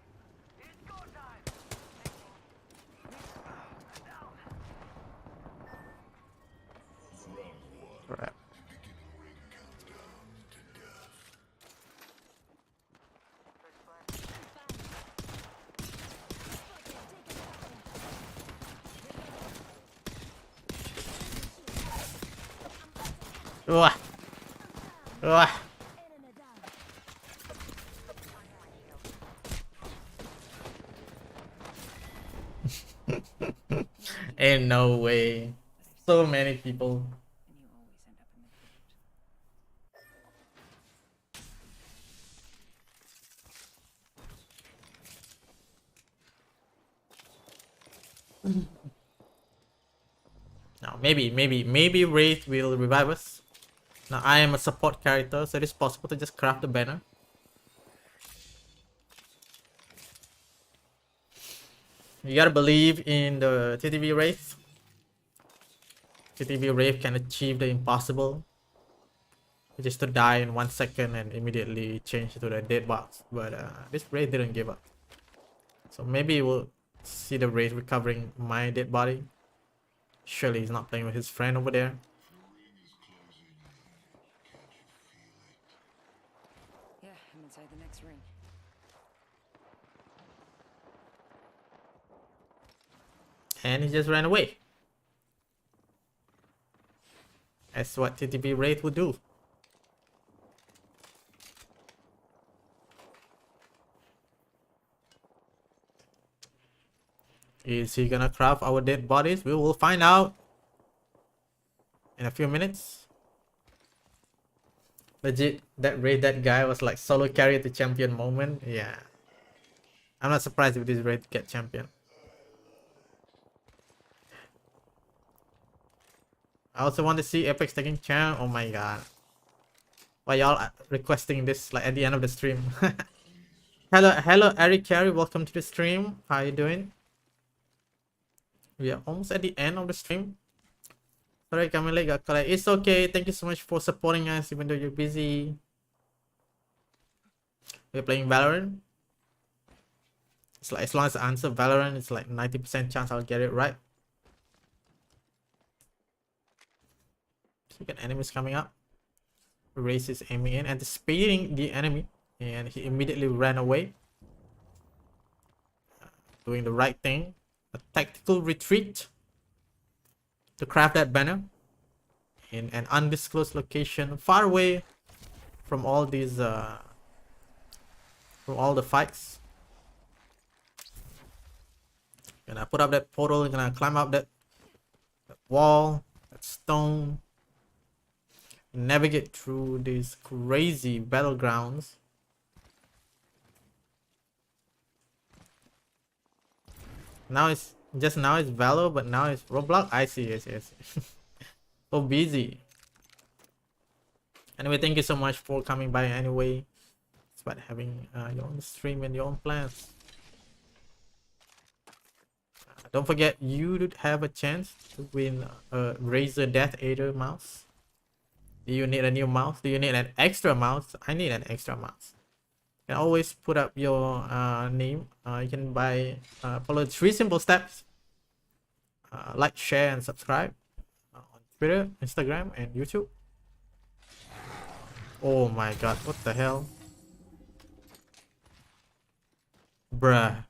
It's go time. Crap. Wah. Wah. Enemy down. Ain't no way. So many people. And you always end up in the crypt. Now maybe Wraith will revive us. Now I am a support character, so it is possible to just craft the banner. You gotta believe in the TTV Wraith. TTV Wraith can achieve the impossible. Which is to die in 1 second and immediately change to the dead box. But this Wraith didn't give up. So maybe we'll see the Wraith recovering my dead body. Surely he's not playing with his friend over there. Yeah, I'm inside the next ring. And he just ran away. That's what TTV Wraith would do. Is he gonna craft our dead bodies? We will find out in a few minutes. Legit, that raid, that guy was like solo carry the champion moment. Yeah. I'm not surprised if this raid get champion. I also want to see Apex taking champ. Oh my god. Why y'all requesting this like at the end of the stream? hello Eric Carey, welcome to the stream. How you doing? We are almost at the end of the stream. Sorry, coming late, got collect. It's okay. Thank you so much for supporting us, even though you're busy. We're playing Valorant. It's like as long as I answer Valorant, it's like 90% chance I'll get it right. We got enemies coming up. Race is aiming in, anticipating the enemy, and he immediately ran away. Doing the right thing. A tactical retreat to craft that banner in an undisclosed location, far away from all these from all the fights. Gonna put up that portal, gonna climb up that wall, that stone, navigate through these crazy battlegrounds. Now it's just now it's Valo, but now it's Roblox. I see, yes. So busy. Anyway, thank you so much for coming by anyway. It's about having your own stream and your own plans. Don't forget, you have a chance to win a Razer Death Adder mouse. Do you need a new mouse? Do you need an extra mouse? I need an extra mouse. You can always put up your name. You can buy, follow 3 simple steps. Like, share, and subscribe on Twitter, Instagram, and YouTube. Oh my god, what the hell? Bruh.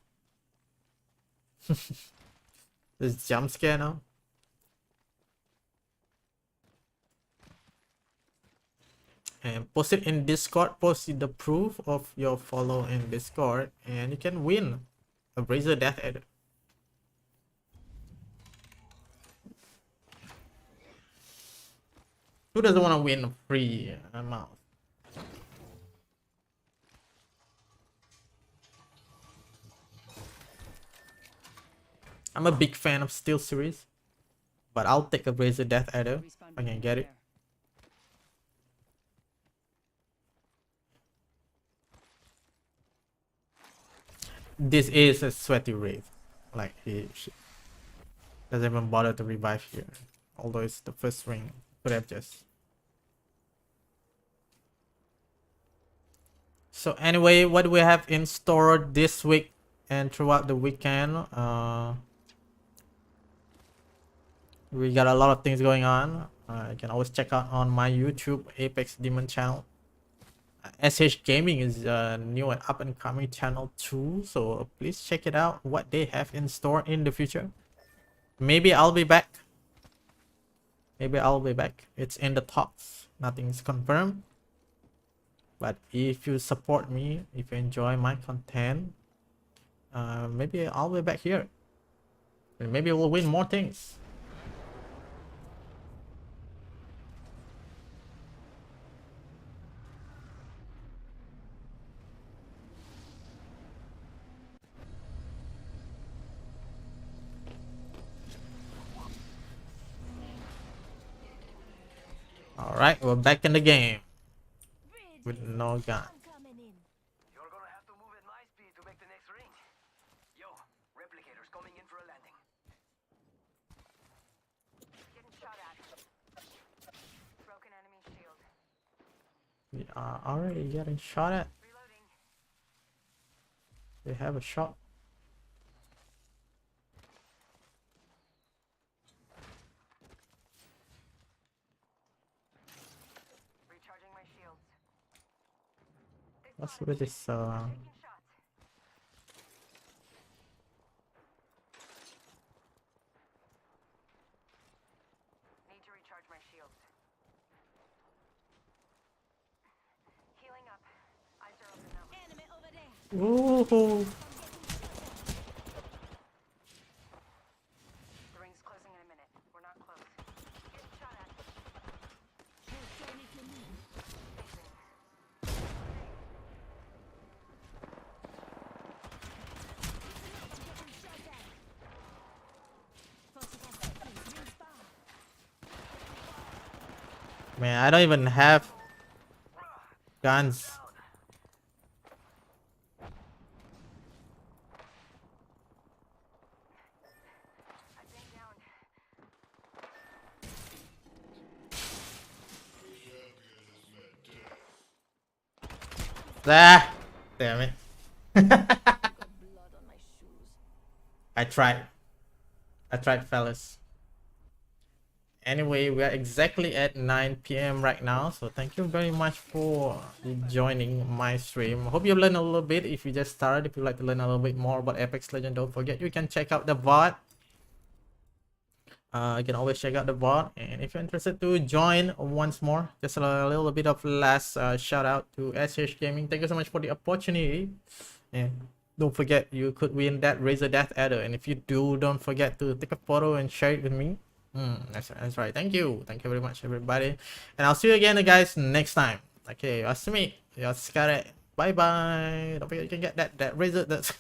This jump scare now. And post it in Discord. Post the proof of your follow in Discord, and you can win a Razer Death Adder. Who doesn't want to win a free mouse? I'm a big fan of Steel series, but I'll take a Razer Death Adder if I can get it. This is a sweaty Wraith. Like, he doesn't even bother to revive here. Although it's the first ring. Could have just. So anyway, what do we have in store this week and throughout the weekend? We got a lot of things going on. You can always check out on my YouTube Apex Demon channel. SH Gaming is a new and up and coming channel too, so please check it out what they have in store in the future. Maybe I'll be back. It's in the talks. Nothing's confirmed. But if you support me, if you enjoy my content, maybe I'll be back here. And maybe we'll win more things. Alright, we're back in the game. With no gun. You're gonna have to move at my speed to make the next ring. Yo, replicators coming in for a landing. Getting shot at. Broken enemy shield. We are already getting shot at. Reloading. They have a shot. Recharging my shields. What's with this Taking shots. Need to recharge my shields. Healing up. Eyes are open now. Enemy over there. Ooh. The ring's closing in a minute. We're not close. Getting shot at. Man, I don't even have guns. I've been down. Ah, damn it. Blood on my shoes. I tried, fellas. Anyway, we are exactly at 9 p.m. right now, so thank you very much for joining my stream. Hope you learned a little bit. If you just started, if you'd like to learn a little bit more about Apex Legends, don't forget you can check out the VOD. You can always check out the VOD, and if you're interested to join once more, just a little bit of last shout out to SH Gaming. Thank you so much for the opportunity, and don't forget you could win that Razor Death Adder, and if you do, don't forget to take a photo and share it with me. That's right. Thank you very much, everybody, and I'll see you again, guys, next time. Okay, asmi, bye bye. Don't forget you can get that Razor. That's